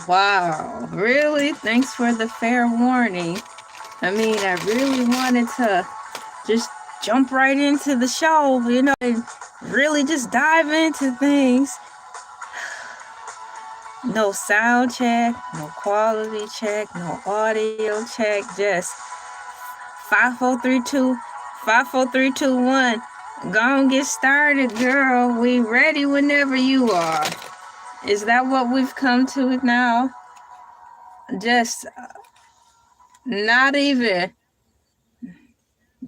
Wow, really? Thanks for the fair warning. I mean, I really wanted to just jump right into the show, and really just dive into things. No sound check, no quality check, no audio check, just 5432, 54321. Go and get started, girl. We ready whenever you are. Is that what we've come to now? Just not even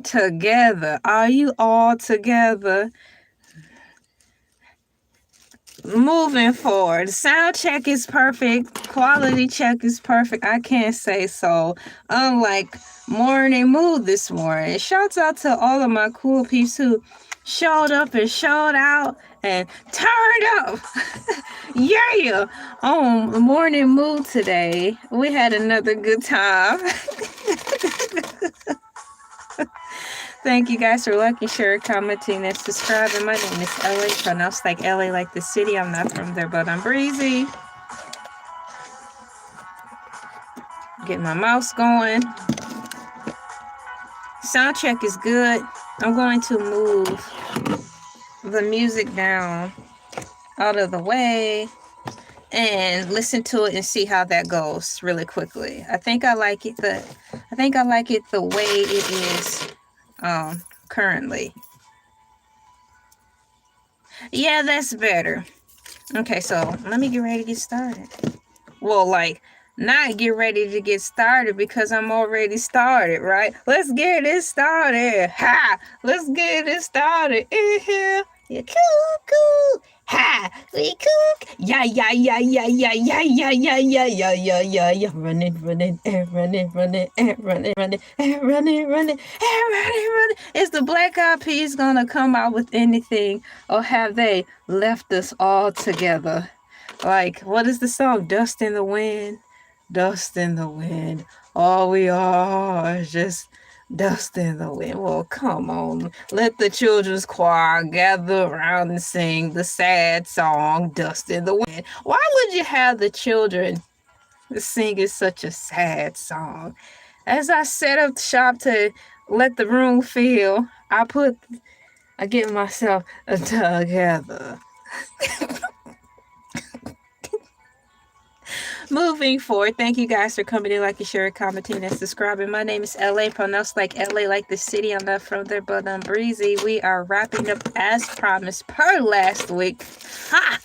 together. Are you all together? Moving forward. Sound check is perfect. Quality check is perfect. I can't say so. Unlike morning mood this morning. Shouts out to all of my cool peeps who showed up and showed out and turned up. Yeah. On morning mood today. We had another good time. Thank you guys for liking, sharing, commenting, and subscribing. My name is Elay, pronounced like LA like the city. I'm not from there, but I'm breezy. Get my mouse going. Sound check is good. I'm going to move the music down out of the way and listen to it and see how that goes really quickly. I think I like it the way it is currently. Yeah, that's better. Okay, so let me get ready to get started. Well, not get ready to get started because I'm already started, right? Let's get it started. Ha! Let's get it started. In here. Yeah, cool. Ha! We cool. Yeah. Running. Is the Black Eyed Peas gonna come out with anything, or have they left us all together? What is the song? Dust in the wind. Dust in the wind. All we are is just dust in the wind. Well, come on. Let the children's choir gather around and sing the sad song, Dust in the Wind. Why would you have the children singing such a sad song? As I set up shop to let the room feel, I get myself together. Moving forward, thank you guys for coming in, liking, sharing, commenting, and subscribing. My name is LA, pronounced like LA like the city. I'm not from there, but I'm breezy. We are wrapping up as promised per last week. Ha!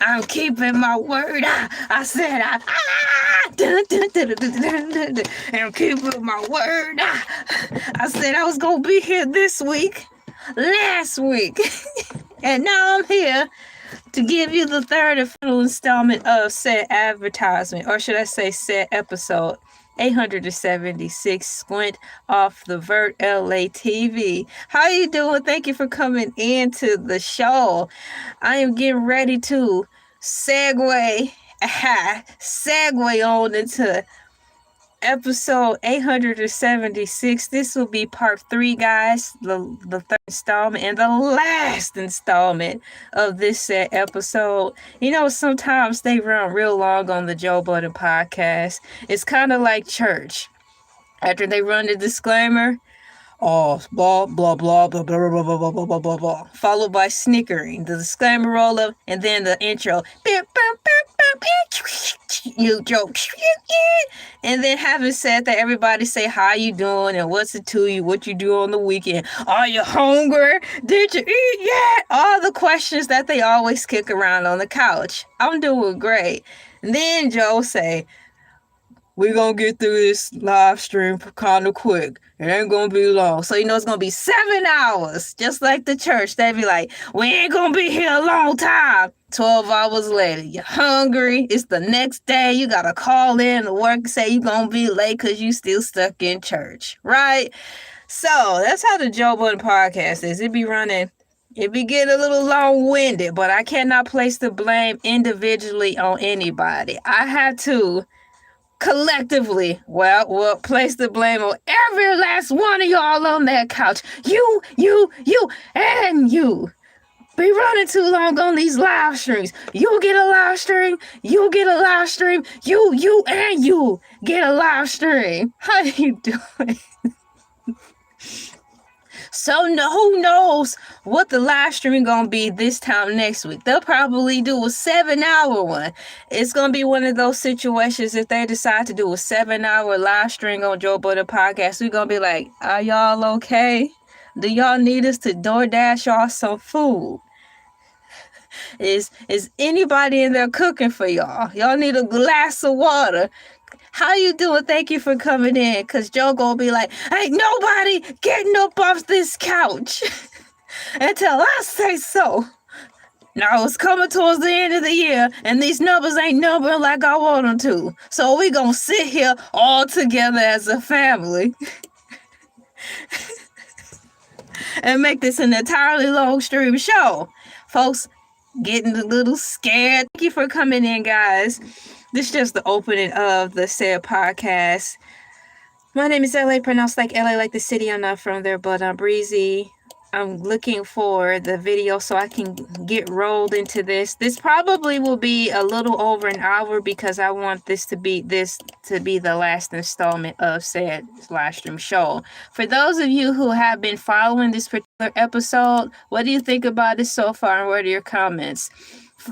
I'm keeping my word. I said I'm keeping my word. I said I was going to be here this week, last week. And now I'm here to give you the third and final installment of said advertisement, or should I say said episode 876, Squint Off The Vert, Elay TV. How you doing? Thank you for coming into the show. I am getting ready to segue on into episode 876. This will be part 3, guys. The third installment and the last installment of this episode. Sometimes they run real long on the Joe Budden Podcast. It's kind of like church. After they run the disclaimer, blah, blah, blah, blah, blah, blah, blah, blah, blah, blah, blah, blah, followed by snickering, the disclaimer roll up, and then the intro. You joke. And then having said that, everybody say how you doing and what's it to you, what you do on the weekend. Are you hungry? Did you eat yet? All the questions that they always kick around on the couch. I'm doing great. And then Joe say, we're going to get through this live stream kind of quick. It ain't going to be long. So, it's going to be 7 hours. Just like the church. They be like, we ain't going to be here a long time. 12 hours later, you're hungry. It's the next day. You got to call in to work and say you're going to be late because you still stuck in church. Right? So, that's how the Joe Budden Podcast is. It be getting a little long-winded, but I cannot place the blame individually on anybody. I have to collectively, we'll place the blame on every last one of y'all on that couch. You, and you. be running too long on these live streams. You get a live stream. You get a live stream. You get a live stream. How you doing? So who knows what the live stream gonna be this time next week? They'll probably do a 7-hour one. It's gonna be one of those situations if they decide to do a 7-hour live stream on Joe Budden Podcast. We're gonna be like, are y'all okay? Do y'all need us to DoorDash y'all some food? Is anybody in there cooking for y'all? Y'all need a glass of water. How you doing? Thank you for coming in. Cause Joe gonna be like, ain't nobody getting up off this couch until I say so. Now it's coming towards the end of the year, and these numbers ain't numbering like I want them to. So we gonna sit here all together as a family and make this an entirely long stream show. Folks getting a little scared. Thank you for coming in, guys. This is just the opening of the said podcast. My name is LA, pronounced like LA, like the city. I'm not from there, but I'm breezy. I'm looking for the video so I can get rolled into this. This probably will be a little over an hour because I want this to be the last installment of said live stream show. For those of you who have been following this particular episode, what do you think about it so far, and what are your comments?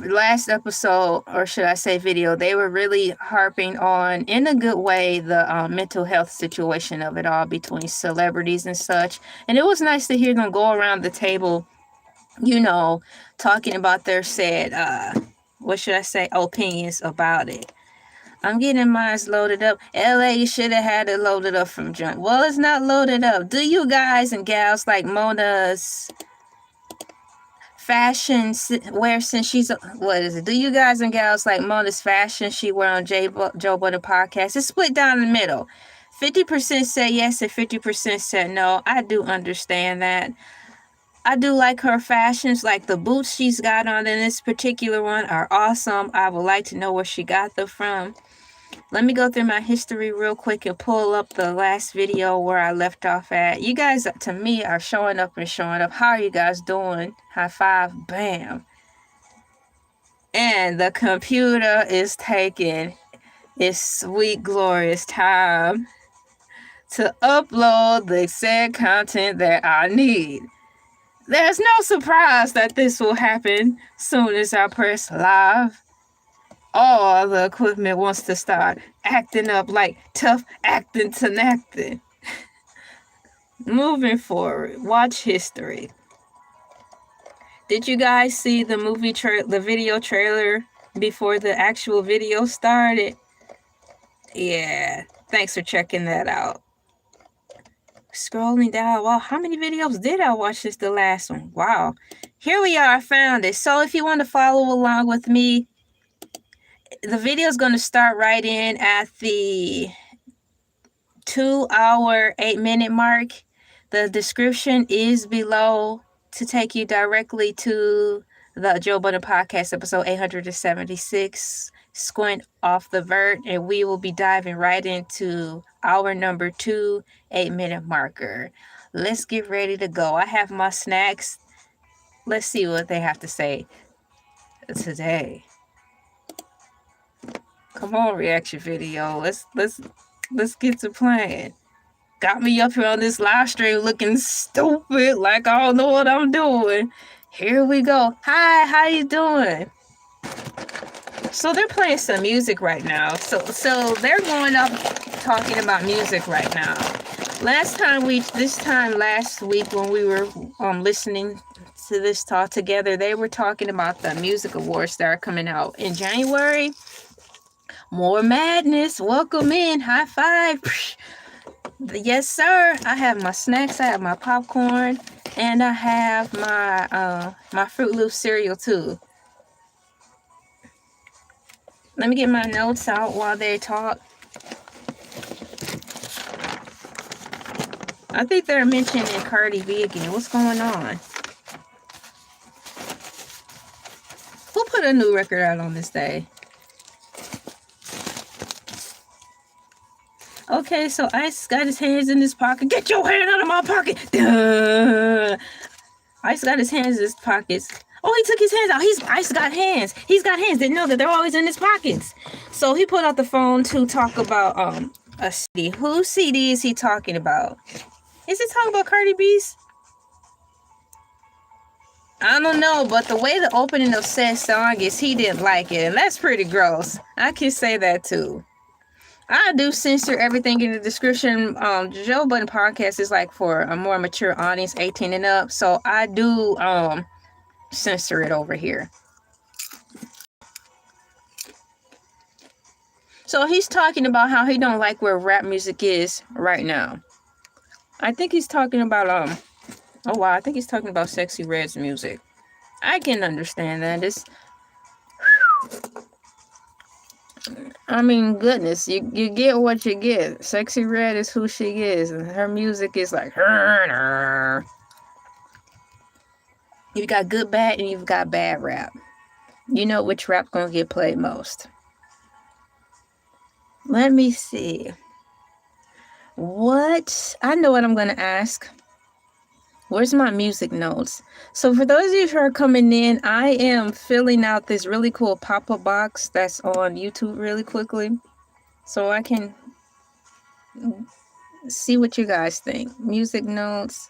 Last episode, or should I say video, they were really harping on, in a good way, the mental health situation of it all between celebrities and such. And it was nice to hear them go around the table, talking about their said, opinions about it. I'm getting mine loaded up. LA, you should have had it loaded up from jump. Well, it's not loaded up. Do you guys and gals like Mona's fashion wear, since she's do you guys and gals like Mona's fashion she wear on Joe Budden Podcast? It's split down the middle. 50% said yes and 50% said no. I do understand that. I do like her fashions. Like the boots she's got on in this particular one are awesome. I would like to know where she got them from. Let me go through my history real quick and pull up the last video where I left off at. You guys, to me, are showing up and showing up. How are you guys doing? High five. Bam. And the computer is taking its sweet, glorious time to upload the said content that I need. There's no surprise that this will happen soon as I press live. All the equipment wants to start acting up like tough acting to acting. Moving forward, watch history. Did you guys see the the video trailer before the actual video started? Yeah, thanks for checking that out. Scrolling down, wow, how many videos did I watch since the last one? Wow, here we are, I found it. So if you want to follow along with me, the video is going to start right in at the 2-hour, 8-minute mark. The description is below to take you directly to the Joe Budden Podcast, episode 876, Squint Off The Vert, and we will be diving right into hour number 2, 8-minute marker. Let's get ready to go. I have my snacks. Let's see what they have to say today. Come on, reaction video. Let's get to playing. Got me up here on this live stream looking stupid, like I don't know what I'm doing. Here we go. Hi, how you doing? So they're playing some music right now. So they're going up talking about music right now. Last week when we were listening to this talk together, they were talking about the music awards that are coming out in January. More madness. Welcome in. High five. Yes, sir. I have my snacks. I have my popcorn, and I have my Fruit Loop cereal too. Let me get my notes out while they talk. I think they're mentioning Cardi B again. What's going on? Who put a new record out on this day? Okay, so Ice got his hands in his pocket. Get your hand out of my pocket! Duh. Ice got his hands in his pockets. Oh, he took his hands out. Ice got hands. He's got hands. Didn't know that they're always in his pockets. So he pulled out the phone to talk about a CD. Whose CD is he talking about? Is he talking about Cardi B's? I don't know, but the way the opening of said song is, he didn't like it, and that's pretty gross. I can say that too. I do censor everything in the description. Joe Budden Podcast is like for a more mature audience, 18 and up, so I do censor it over here. So he's talking about how he don't like where rap music is right now. I think he's talking about oh wow, I think he's talking about Sexy Red's music. I can understand that. It's, I mean, goodness, you get what you get. Sexy Red is who she is, and her music is like her. You've got good bad and you've got bad rap. You know which rap gonna get played most. Let me see. What? I know what I'm gonna ask. Where's my music notes? So for those of you who are coming in, I am filling out this really cool pop-up box that's on YouTube really quickly, so I can see what you guys think. Music notes.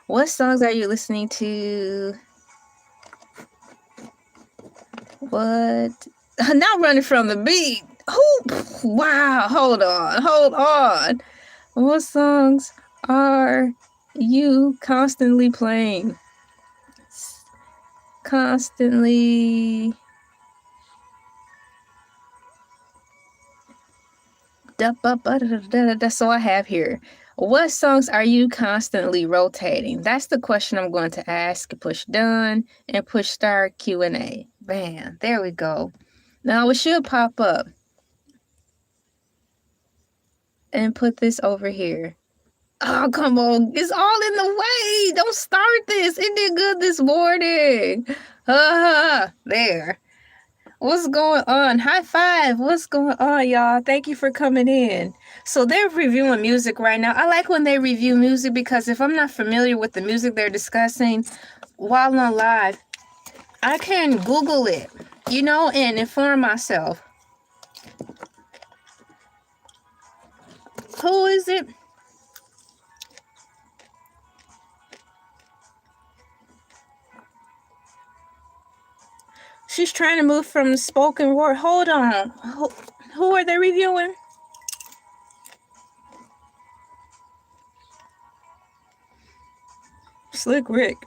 What songs are you listening to? What? Not running from the beat. Who? Wow. Hold on. What songs are you constantly playing? Constantly. That's all I have here. What songs are you constantly rotating? That's the question I'm going to ask. Push done and push start Q&A. Bam. There we go. Now it should pop up. And put this over here. Oh, come on. It's all in the way. Don't start this. It did good this morning. There. What's going on? High five. What's going on, y'all? Thank you for coming in. So they're reviewing music right now. I like when they review music because if I'm not familiar with the music they're discussing while on live, I can Google it, you know, and inform myself. Who is it? She's trying to move from spoken word. Hold on. Who are they reviewing? Slick Rick.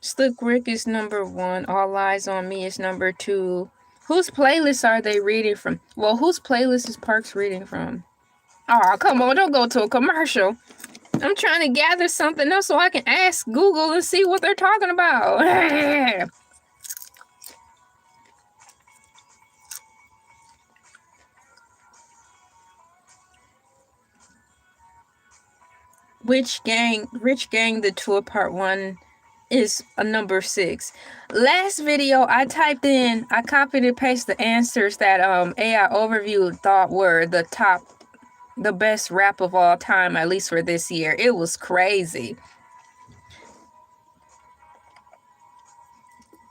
Slick Rick is number 1. All Eyes on Me is number 2. Whose playlist are they reading from? Well, whose playlist is Parks reading from? Oh, come on. Don't go to a commercial. I'm trying to gather something else so I can ask Google and see what they're talking about. Rich Gang, The Tour Part 1 is a number 6. Last video I typed in, I copied and pasted the answers that AI Overview thought were the best rap of all time, at least for this year. It was crazy.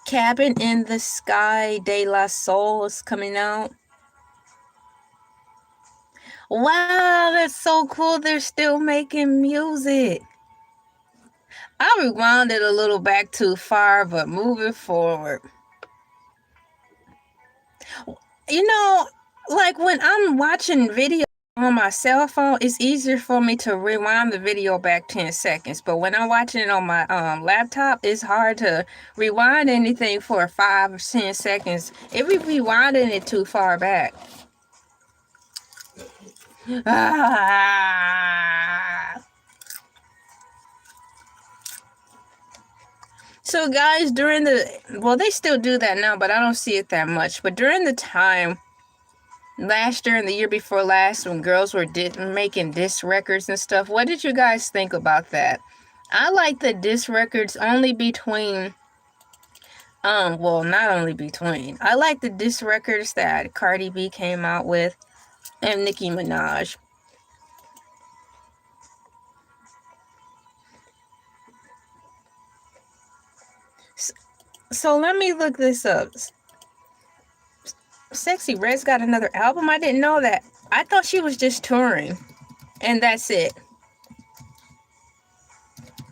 Cabin in the Sky, De La Soul is coming out. Wow, that's so cool. They're still making music. I rewound it a little back too far, but moving forward. You know, like when I'm watching videos on my cell phone, it's easier for me to rewind the video back 10 seconds. But when I'm watching it on my laptop, it's hard to rewind anything for 5 or 10 seconds. It be rewinding it too far back. So guys, during they still do that now, but I don't see it that much. But during the time last year and the year before last, when girls were making diss records and stuff, what did you guys think about that? I like the diss records only between, well, not only between. I like the diss records that Cardi B came out with and Nicki Minaj. So let me look this up. Sexy Red's got another album? I didn't know that. I thought she was just touring. And that's it.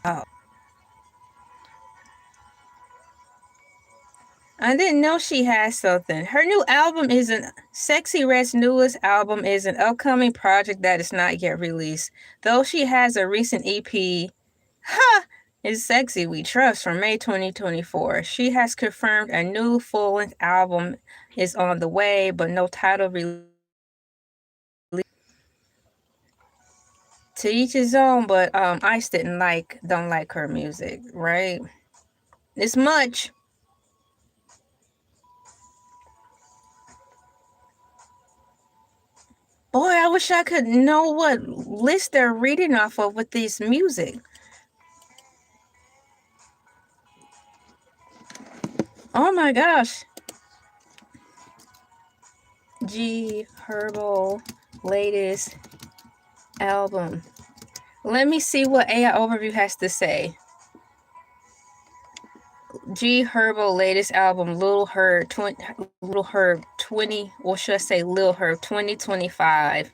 Oh. I didn't know she had something. Her new album Sexy Red's newest album is an upcoming project that is not yet released. Though she has a recent EP, is Sexy We Trust from May 2024. She has confirmed a new full-length album is on the way, but no title release. To each his own, but Ice don't like her music, right? It's much. Boy, I wish I could know what list they're reading off of with this music. Oh my gosh. G Herbo latest album. Let me see what AI Overview has to say. G Herbo latest album, Lil Herb 20, or should I say Lil Herb 2025.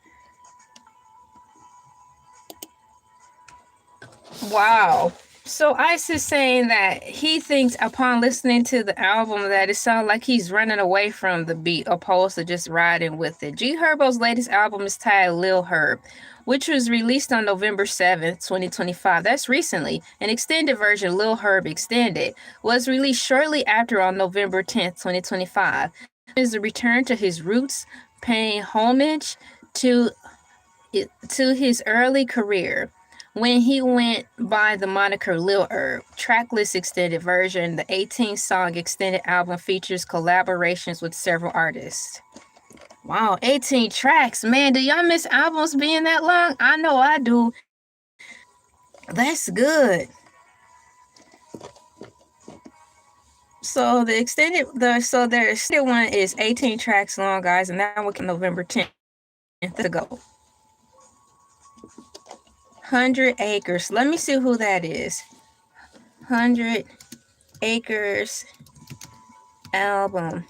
Wow. So Ice is saying that he thinks upon listening to the album that it sounds like he's running away from the beat opposed to just riding with it. G Herbo's latest album is titled Lil Herb, which was released on November 7th, 2025. That's recently. An extended version, Lil Herb Extended, was released shortly after on November 10th, 2025. It is a return to his roots, paying homage to his early career when he went by the moniker Lil Herb. Tracklist extended version. The 18-song extended album features collaborations with several artists. Wow, 18 tracks. Man, do y'all miss albums being that long? I know I do. That's good. So their extended one is 18 tracks long, guys, and that was November 10th ago. 100 Acres. Let me see who that is. 100 Acres album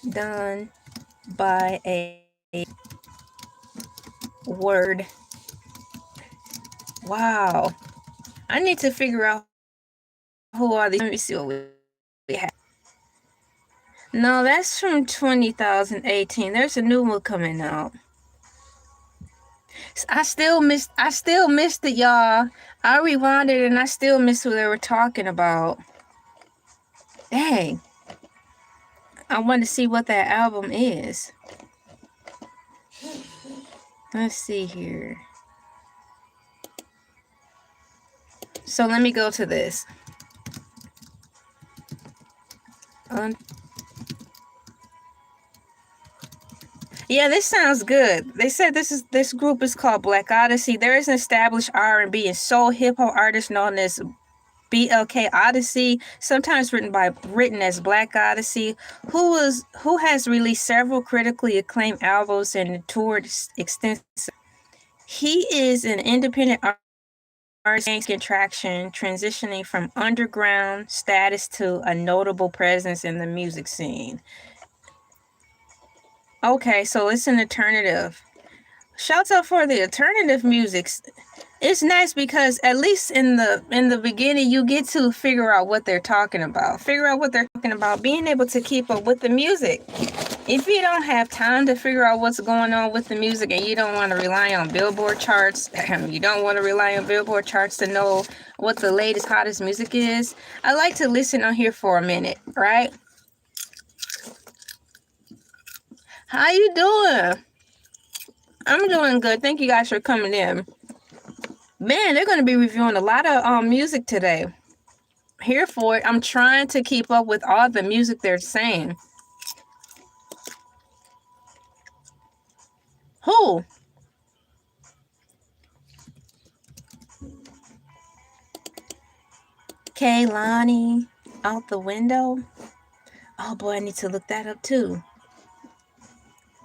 done by a word. Wow. I need to figure out who are these. Let me see what we have. No, that's from 2018. There's a new one coming out. I still missed it, y'all. I rewinded and I still missed who they were talking about. Dang. I want to see what that album is. Let's see here. So let me go to this. Yeah, this sounds good. They said this group is called Black Odyssey. There is an established R&B and soul hip hop artist known as BLK Odyssey, sometimes written as Black Odyssey, who has released several critically acclaimed albums and toured extensively. He is an independent artist gaining traction, transitioning from underground status to a notable presence in the music scene. Okay, so it's an alternative. Shouts out for the alternative music. It's nice because at least in the beginning you get to figure out what they're talking about. Being able to keep up with the music. If you don't have time to figure out what's going on with the music and you don't want to rely on Billboard charts, to know what the latest, hottest music is, I like to listen on here for a minute, right? How you doing? I'm doing good. Thank you guys for coming in. Man, they're going to be reviewing a lot of music today. Here for it. I'm trying to keep up with all the music they're saying. Who? Kaylani out the window. Oh boy, I need to look that up too.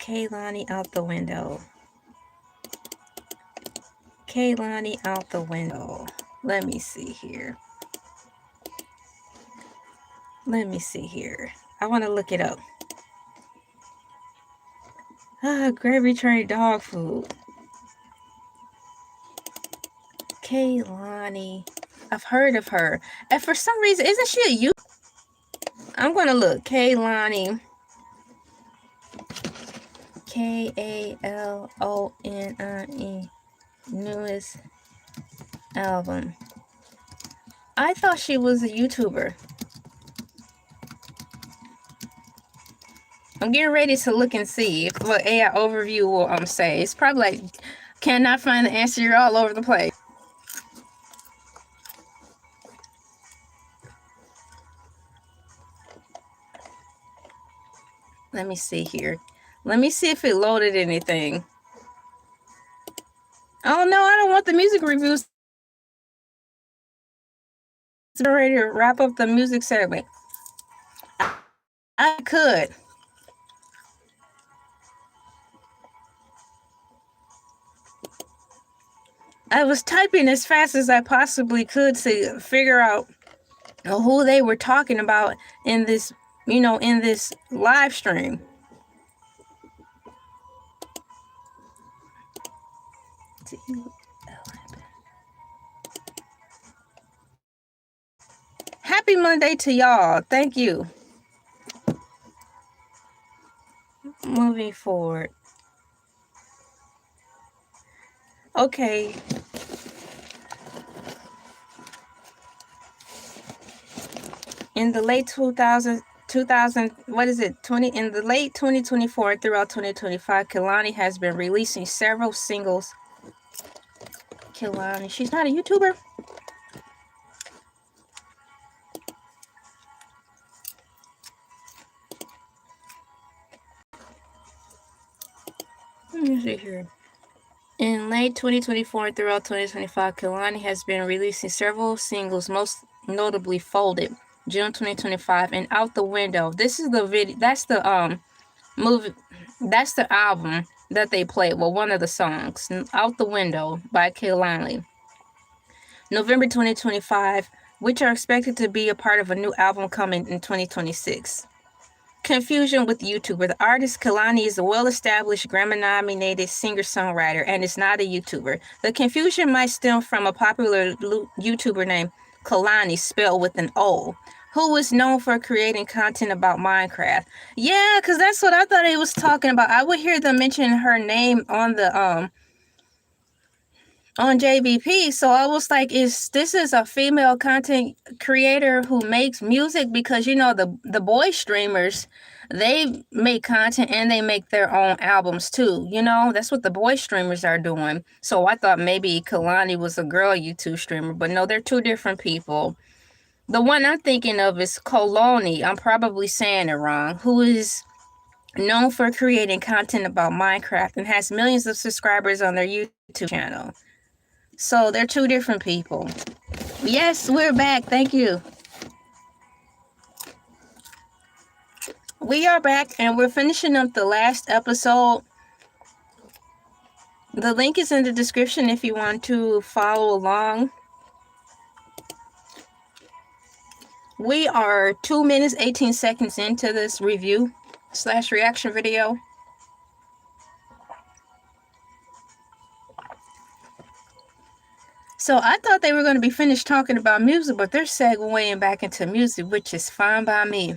Kaylani out the window. Kaylani out the window. Let me see here. Let me see here. I want to look it up. Gravy train dog food. Kaylani. I've heard of her. And for some reason, isn't she a you? I'm going to look. Kaylani. Kaloni. Newest album. I thought she was a YouTuber. I'm getting ready to look and see what AI overview will say. It's probably like, cannot find the answer. You're all over the place. Let me see here. Let me see if it loaded anything. Oh no, I don't want the music reviews. It's ready to wrap up the music segment. I could. I was typing as fast as I possibly could to figure out who they were talking about in this, in this live stream. Happy Monday to y'all. Thank you. Moving forward. Okay. In the late 2000, what is it? In the late 2024 throughout 2025, Kehlani has been releasing several singles. Kehlani, she's not a YouTuber. Let me see here. In late 2024 throughout 2025, Kehlani has been releasing several singles, most notably Folded, June 2025, and Out the Window. This is the video. That's the movie. That's the album that they played. Well, one of the songs, Out the Window by Kehlani. November 2025, which are expected to be a part of a new album coming in 2026. Confusion with YouTuber. The artist Kehlani is a well-established Grammy-nominated singer-songwriter and is not a YouTuber. The confusion might stem from a popular YouTuber named Kehlani, spelled with an O, who is known for creating content about Minecraft. Yeah, because that's what I thought he was talking about. I would hear them mention her name on the on JVP, so I was like, this is a female content creator who makes music? Because the boy streamers, they make content and they make their own albums too. That's what the boy streamers are doing. So I thought maybe Kehlani was a girl YouTube streamer, but no, they're two different people. The one I'm thinking of is Koloni, I'm probably saying it wrong, who is known for creating content about Minecraft and has millions of subscribers on their YouTube channel. So they're two different people. Yes, we're back. Thank you. We are back and we're finishing up the last episode. The link is in the description if you want to follow along. We are 2 minutes, 18 seconds into this review/reaction video. So I thought they were going to be finished talking about music, but they're segueing back into music, which is fine by me.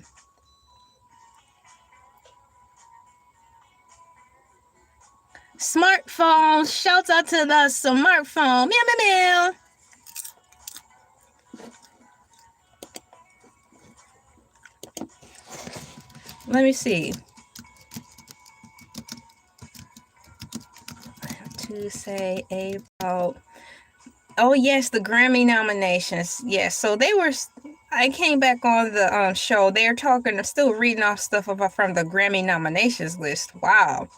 Smartphone. Shouts out to the smartphone. Meow, meow, meow. Let me see. To say about... Oh, yes, the Grammy nominations. Yes, so I came back on the show. They're still reading off stuff from the Grammy nominations list. Wow.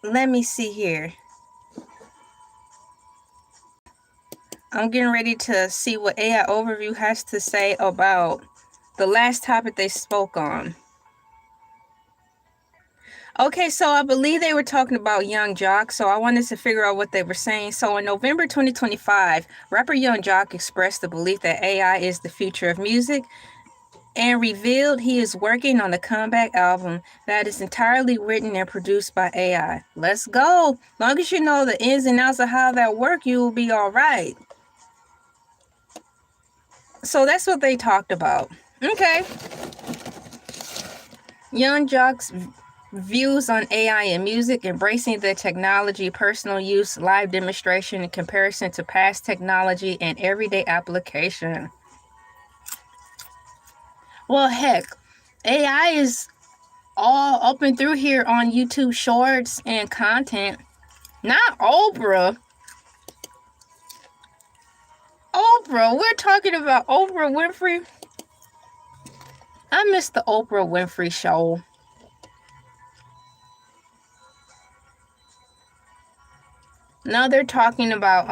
Let me see here. I'm getting ready to see what AI Overview has to say about the last topic they spoke on. Okay, so I believe they were talking about Young Jock, so I wanted to figure out what they were saying. So in November 2025, rapper Young Jock expressed the belief that AI is the future of music and revealed he is working on a comeback album that is entirely written and produced by AI. Let's go. Long as you know the ins and outs of how that work, you will be all right. So that's what they talked about. Okay. Young Jock's views on AI and music, embracing the technology, personal use, live demonstration in comparison to past technology and everyday application. Well, heck, AI is all up and through here on YouTube shorts and content. Not Oprah. Oprah, we're talking about Oprah Winfrey. I miss the Oprah Winfrey show. Now they're talking about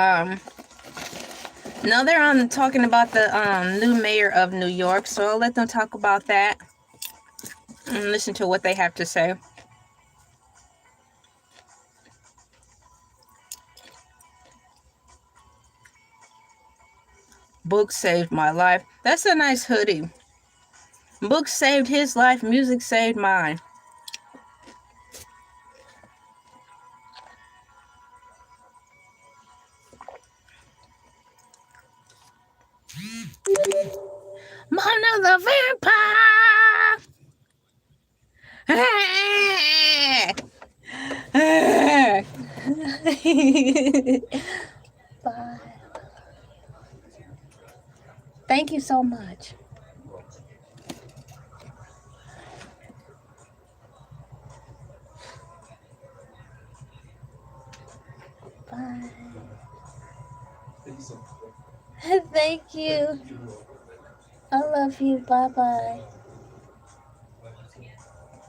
now they're on talking about the new mayor of New York, so I'll let them talk about that and listen to what they have to say. Book saved my life. That's a nice hoodie. Book saved his life, music saved mine. Mona the vampire. Bye. Thank you so much. Bye. Thank you. I love you. Bye-bye.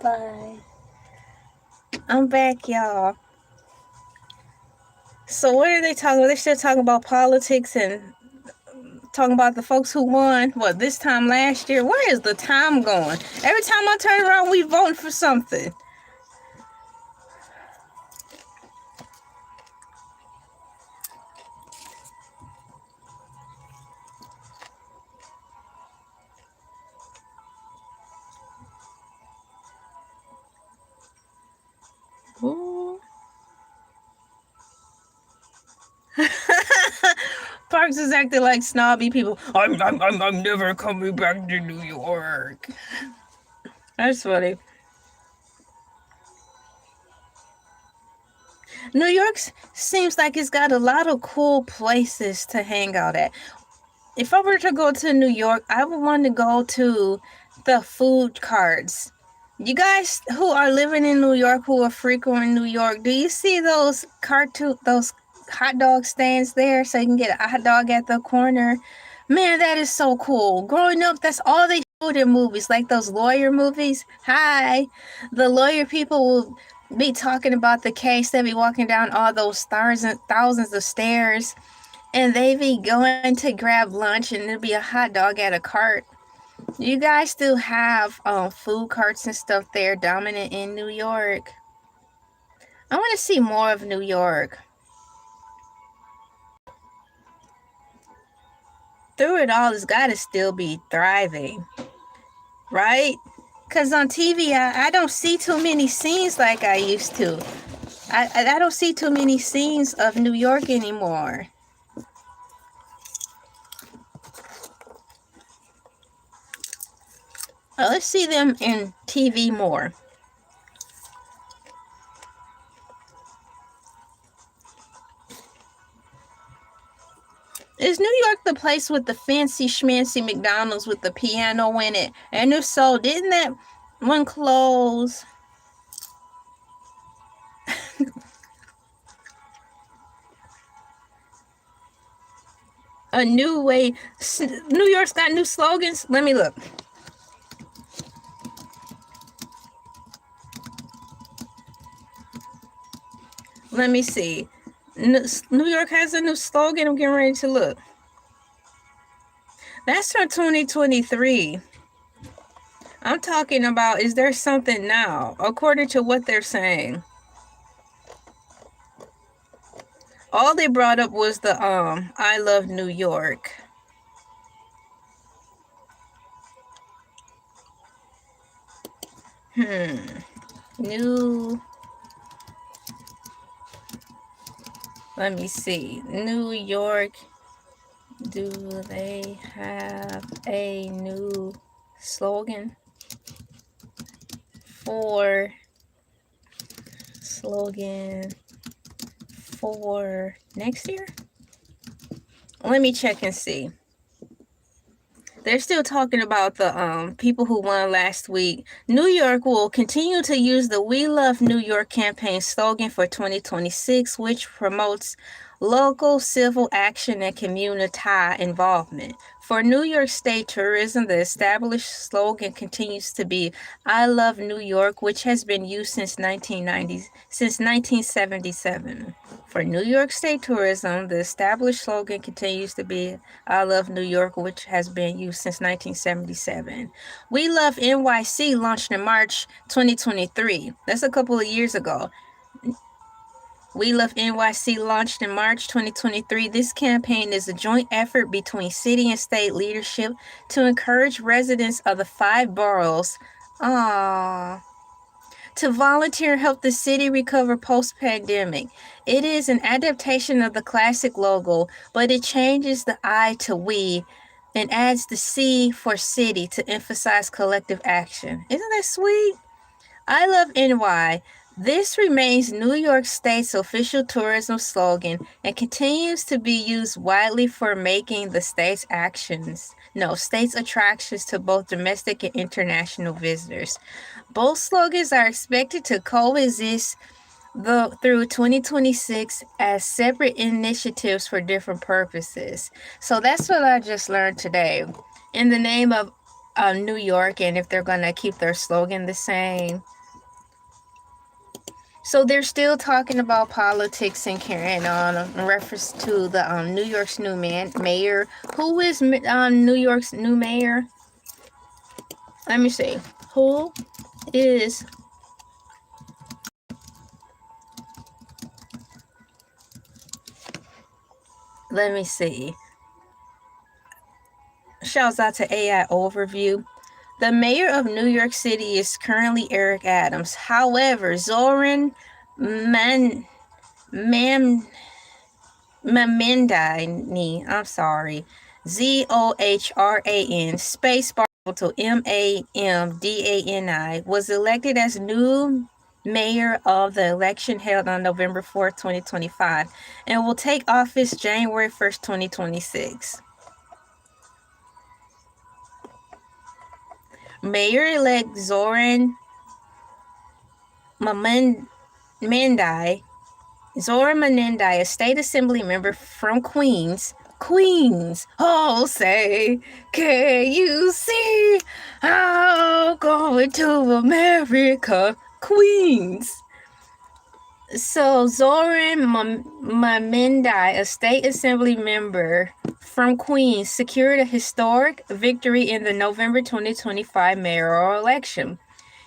Bye. I'm back, y'all. So what are they talking about? They're still talking about politics and talking about the folks who won, what, this time last year? Where is the time going? Every time I turn around, we voting for something. Ooh. Parks is acting like snobby people. I'm never coming back to New York. That's funny. New York seems like it's got a lot of cool places to hang out at. If I were to go to New York, I would want to go to the food carts. You guys who are living in New York, who are frequent in New York, do you see those hot dog stands there so you can get a hot dog at the corner? Man, that is so cool. Growing up, that's all they showed in movies, like those lawyer movies. Hi, the lawyer people will be talking about the case. They'll be walking down all those thousands of stairs, and they be going to grab lunch, and there'll be a hot dog at a cart. You guys still have food carts and stuff there dominant in New York. I want to see more of New York. Through it all, it's got to still be thriving, right? Because on TV, I don't see too many scenes like I used to. I don't see too many scenes of New York anymore. Let's see them in TV more. Is New York the place with the fancy schmancy McDonald's with the piano in it? And if so, didn't that one close? A new way. New York's got new slogans. Let me look. Let me see. New York has a new slogan. I'm getting ready to look. That's from 2023. I'm talking about, is there something now, according to what they're saying? All they brought up was the I love New York. Let me see. New York, do they have a new slogan for next year? Let me check and see. They're still talking about the people who won last week. New York will continue to use the We Love New York campaign slogan for 2026, which promotes local civil action and community involvement. For New York State tourism, the established slogan continues to be I Love New York, which has been used since 1977. For New York State tourism, the established slogan continues to be I Love New York, which has been used since 1977. We Love NYC launched in March 2023. That's a couple of years ago. We Love NYC launched in March 2023. This campaign is a joint effort between city and state leadership to encourage residents of the 5 boroughs to volunteer and help the city recover post-pandemic. It is an adaptation of the classic logo, but it changes the I to we and adds the C for city to emphasize collective action. Isn't that sweet? I Love NY. This remains New York State's official tourism slogan and continues to be used widely for making the state's attractions to both domestic and international visitors. Both slogans are expected to coexist through 2026 as separate initiatives for different purposes. So that's what I just learned today. In the name of New York, and if they're going to keep their slogan the same. So they're still talking about politics and carrying on in reference to the New York's new mayor. Who is New York's new mayor? Let me see. Who is Let me see. Shouts out to AI Overview. The mayor of New York City is currently Eric Adams. However, Zoran Mamendani, I'm sorry, Zohran, space bar to Mamdani, was elected as new mayor of the election held on November 4th, 2025, and will take office January 1st, 2026. Mayor-elect Zoran Mamdani, a state assembly member from Queens. Oh, say, can you see how going to America? Queens. So Zoran Mamdani, a state assembly member from Queens, secured a historic victory in the November 2025 mayoral election.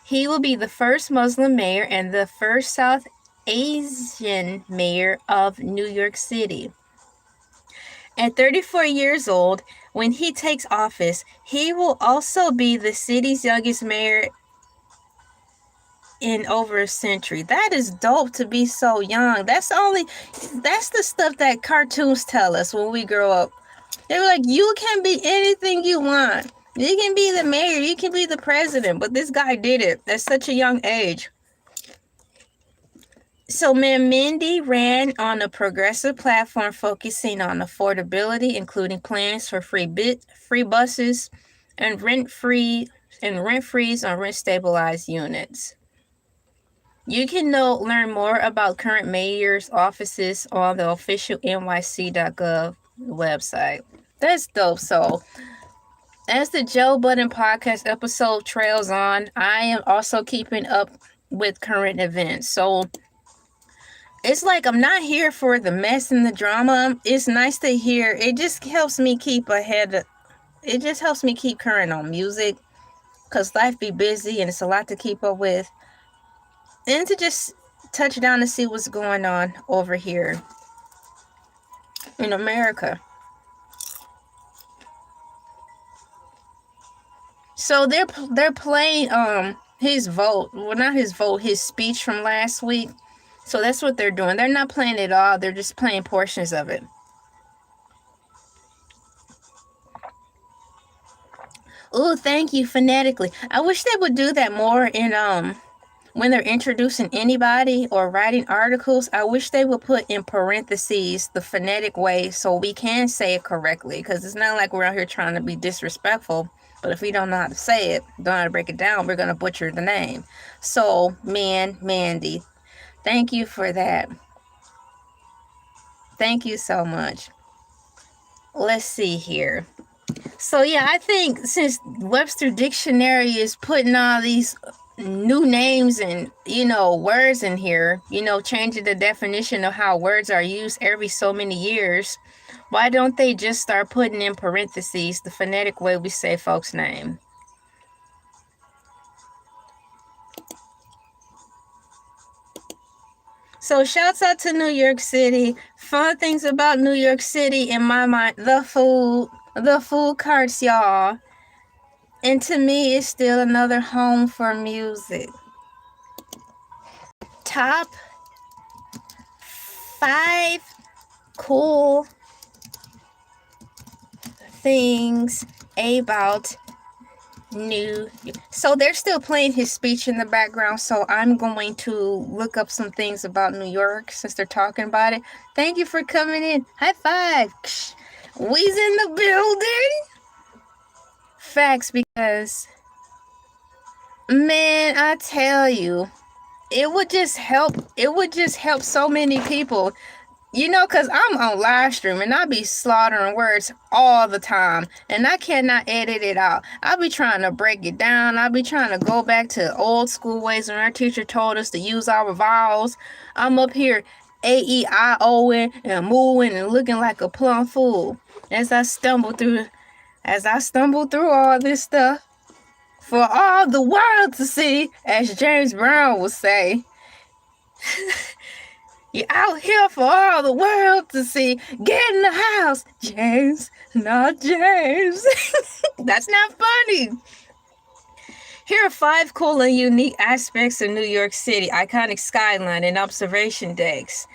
He will be the first Muslim mayor and the first South Asian mayor of New York City. At 34 years old, when he takes office, he will also be the city's youngest mayor in over a century. That is dope to be so young. That's the stuff that cartoons tell us when we grow up. They were like, you can be anything you want. You can be the mayor, you can be the president, but this guy did it at such a young age. So Mamdani ran on a progressive platform focusing on affordability, including plans for free buses and rent-frees on rent-stabilized units. You can learn more about current mayor's offices on the official nyc.gov website. That's dope. So, as the Joe Budden Podcast episode trails on, I am also keeping up with current events. So, it's like I'm not here for the mess and the drama. It's nice to hear. It just helps me keep ahead. It just helps me keep current on music. because life be busy and it's a lot to keep up with. And to just touch down to see what's going on over here in America. So they're playing his vote. Well, not his vote, his speech from last week. So that's what they're doing. They're not playing it all. They're just playing portions of it. Oh, thank you, phonetically. I wish they would do that more in when they're introducing anybody or writing articles. I wish they would put in parentheses the phonetic way so we can say it correctly, because it's not like we're out here trying to be disrespectful, but if we don't know how to say it, don't know how to break it down, we're going to butcher the name. So, Mandy, thank you for that. Thank you so much. Let's see here. So yeah, I think since Webster Dictionary is putting all these new names and, words in here, changing the definition of how words are used every so many years, why don't they just start putting in parentheses the phonetic way we say folks' name? So shouts out to New York City. Fun things about New York City in my mind, the food carts, y'all. And to me, it's still another home for music. Top 5 cool things about New York. So they're still playing his speech in the background, so I'm going to look up some things about New York since they're talking about it. Thank you for coming in. High five. We's in the building. Facts, because man, I tell you, it would just help so many people. Because I'm on Livestream and I be slaughtering words all the time and I cannot edit it out. I be trying to break it down. I be trying to go back to old school ways when our teacher told us to use our vowels. I'm up here A-E-I-O-N and mooing and looking like a plumb fool as I stumble through all this stuff for all the world to see, as James Brown would say. You're out here for all the world to see. Get in the house, James. Not James. That's not funny. Here are 5 cool and unique aspects of New York City. Iconic skyline and observation decks.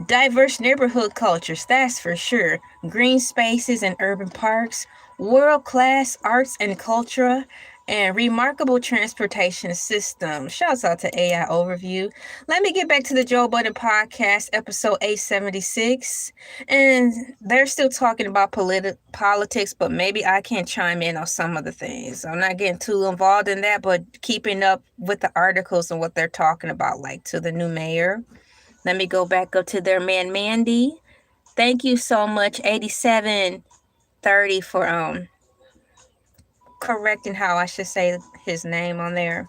Diverse neighborhood cultures, that's for sure. Green spaces and urban parks. World-class arts and culture. And remarkable transportation system. Shouts out to AI Overview. Let me get back to the Joe Budden Podcast, episode 876. And they're still talking about politics, but maybe I can chime in on some of the things. I'm not getting too involved in that, but keeping up with the articles and what they're talking about, like to the new mayor. Let me go back up to their man, Mandy. Thank you so much, 8730, for correcting how I should say his name on there.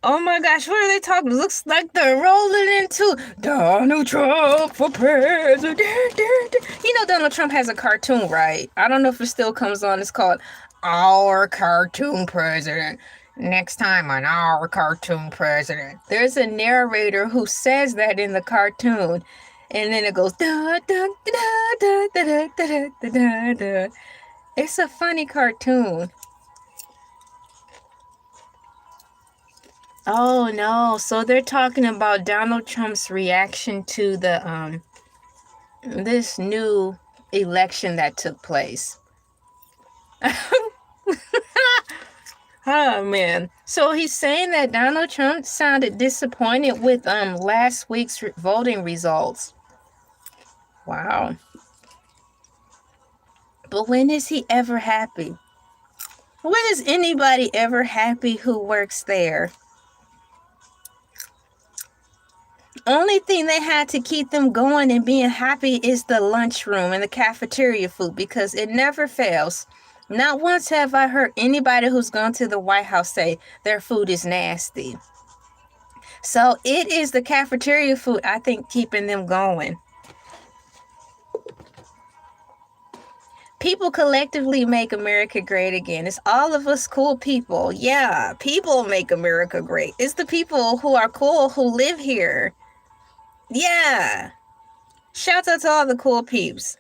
Oh my gosh, what are they talking? Looks like they're rolling into Donald Trump for president. Donald Trump has a cartoon, right? I don't know if it still comes on. It's called Our Cartoon President. Next time on Our Cartoon President. There's a narrator who says that in the cartoon. And then it goes da da da da da da da da da. It's a funny cartoon. Oh no, so they're talking about Donald Trump's reaction to the this new election that took place. Oh man. So he's saying that Donald Trump sounded disappointed with last week's voting results. Wow. But when is he ever happy? When is anybody ever happy who works there? Only thing they had to keep them going and being happy is the lunchroom and the cafeteria food, because it never fails. Not once have I heard anybody who's gone to the White House say their food is nasty. So it is the cafeteria food, I think, keeping them going. People collectively make America great again. It's all of us cool people. Yeah, people make America great. It's the people who are cool who live here. Yeah. Shouts out to all the cool peeps.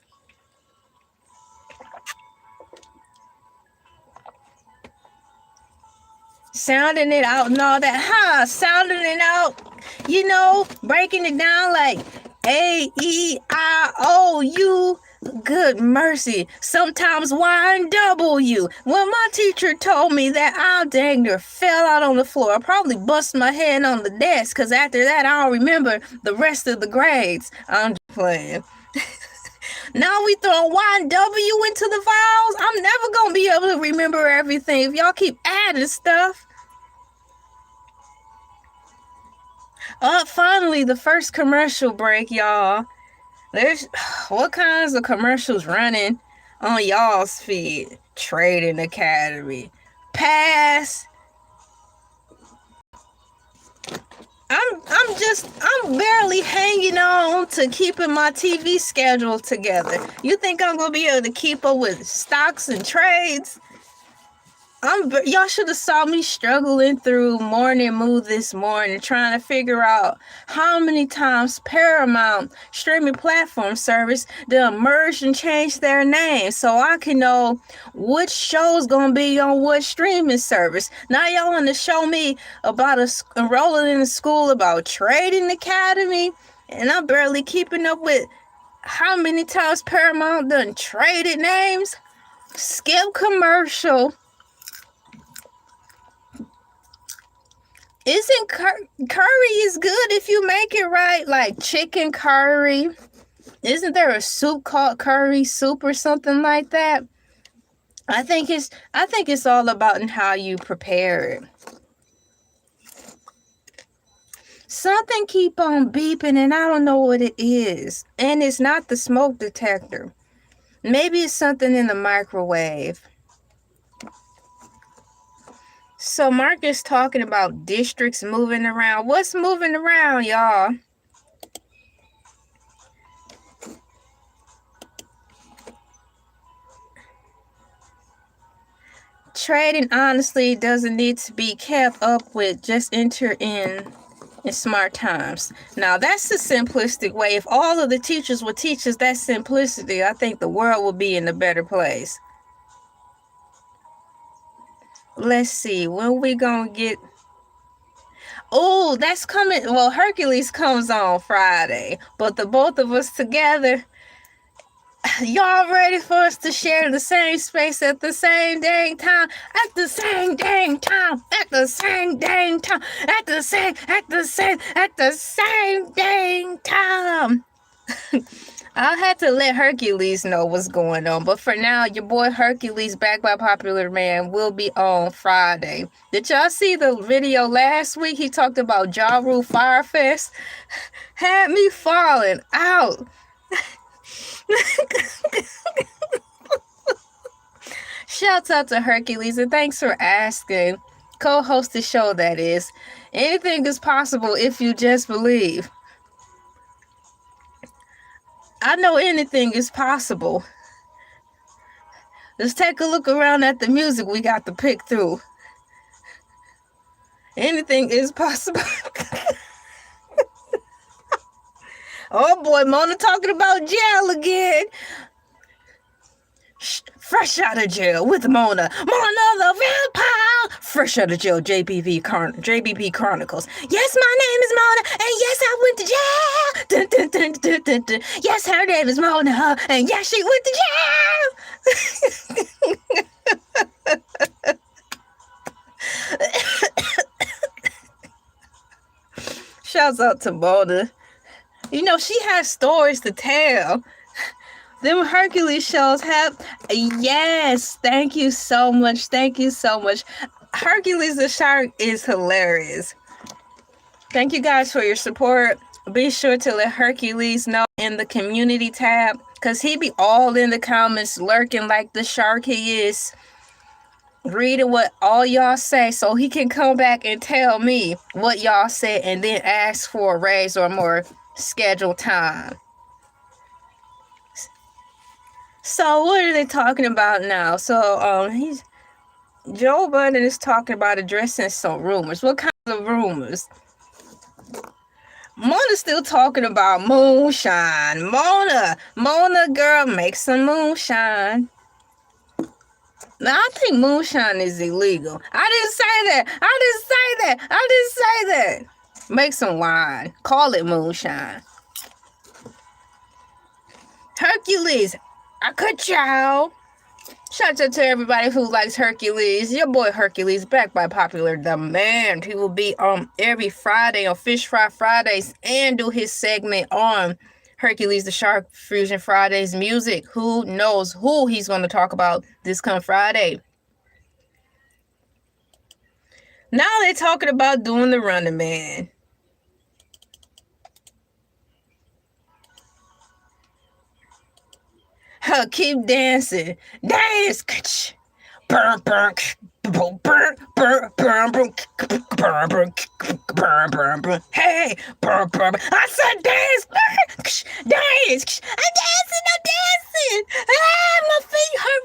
Sounding it out and all that. Sounding it out. You know, breaking it down like A-E-I-O-U. Good mercy. Sometimes Y and W. When my teacher told me that, I dang near fell out on the floor. I probably bust my head on the desk, because after that, I don't remember the rest of the grades. I'm just playing. Now we throwing Y and W into the vowels. I'm never going to be able to remember everything if y'all keep adding stuff. Finally, the first commercial break, y'all. There's what kinds of commercials running on y'all's feed? Trading Academy. Pass. I'm barely hanging on to keeping my TV schedule together. You think I'm gonna be able to keep up with stocks and trades? Y'all should have saw me struggling through Morning Move this morning, trying to figure out how many times Paramount streaming platform service done merged and changed their name, so I can know which show's gonna be on what streaming service. Now y'all want to show me about enrolling in a school about Trading Academy, and I'm barely keeping up with how many times Paramount done traded names. Skip commercial. Isn't curry is good if you make it right, like chicken curry? Isn't there a soup called curry soup or something like that? I think it's all about in how you prepare it. Something keep on beeping and I don't know what it is. And it's not the smoke detector. Maybe it's something in the microwave. So Marcus talking about districts moving around. What's moving around, y'all? Trading honestly doesn't need to be kept up with. Just enter in smart times. Now that's the simplistic way. If all of the teachers would teach us that simplicity, I think the world would be in a better place. Let's see, when we gonna get... Oh, that's coming. Well, Hercules comes on Friday, but the both of us together, y'all ready for us to share the same space at the same dang time? At the same dang time. At the same dang time. At the same dang time. I had to let Hercules know what's going on. But for now, your boy Hercules, back by popular demand, will be on Friday. Did y'all see the video last week? He talked about Ja Rule Firefest. Had me falling out. Shouts out to Hercules, and thanks for asking. Co-host the show, that is. Anything is possible if you just believe. I know anything is possible. Let's take a look around at the music we got to pick through. Anything is possible. Oh boy, Mona talking about jail again. Fresh out of jail with Mona. Mona the vampire. Fresh out of jail, JBP Chronicles. Yes, my name is Mona, and yes, I went to jail. Dun, dun, dun, dun, dun, dun. Yes, her name is Mona, and yes, she went to jail. Shouts out to Mona. You know, she has stories to tell. Them Hercules shows have... Yes, thank you so much. Thank you so much. Hercules the Shark is hilarious. Thank you guys for your support. Be sure to let Hercules know in the community tab, because he be all in the comments lurking like the shark he is, reading what all y'all say so he can come back and tell me what y'all said and then ask for a raise or more scheduled time. So what are they talking about now? So Joe Budden is talking about addressing some rumors. What kinds of rumors? Mona's still talking about moonshine. Mona girl, make some moonshine. Now, I think moonshine is illegal. I didn't say that. Make some wine. Call it moonshine. Hercules. Akachow. Shout out to everybody who likes Hercules. Your boy Hercules, back by popular demand. He will be every Friday on Fish Fry Fridays and do his segment on Hercules the Shark Fusion Fridays music. Who knows who he's going to talk about this come Friday? Now they're talking about doing the Running Man. Keep dancing. Dance. Burn. Hey, I said dance. Dance. I'm dancing. Ah, my feet hurt.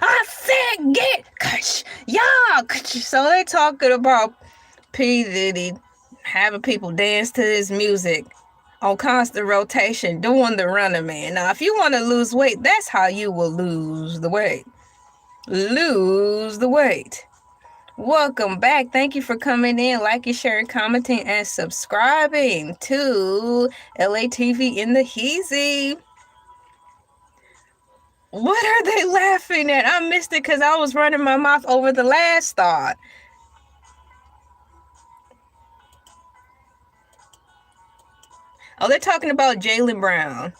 I said get. Yeah. So they're talking about P. Diddy having people dance to his music on constant rotation, doing the Running Man. Now, if you want to lose weight, that's how you will lose the weight. Welcome back. Thank you for coming in, liking, sharing, commenting, and subscribing to Elay TV in the Heezy. What are they laughing at? I missed it because I was running my mouth over the last thought. Oh, they're talking about Jaylen Brown.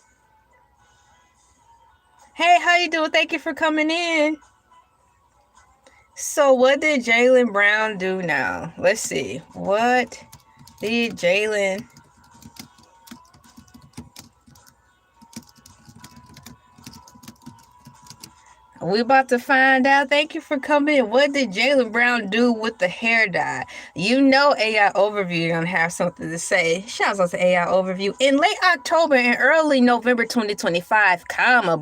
Hey, how you doing? Thank you for coming in. So what did Jaylen Brown do now? Let's see. What did Jaylen... We about to find out. Thank you for coming in. What did Jaylen Brown do with the hair dye? You know AI Overview gonna have something to say. Shouts out to AI Overview. In late October and early November 2025,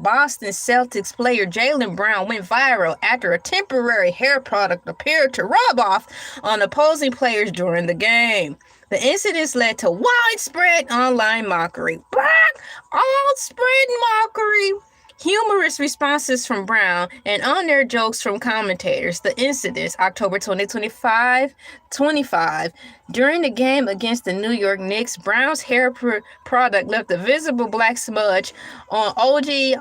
Boston Celtics player Jaylen Brown went viral after a temporary hair product appeared to rub off on opposing players during the game. The incidents led to widespread online mockery. Humorous responses from Brown and on-air jokes from commentators. The incidents, October 2025. During the game against the New York Knicks, Brown's hair product left a visible black smudge on OG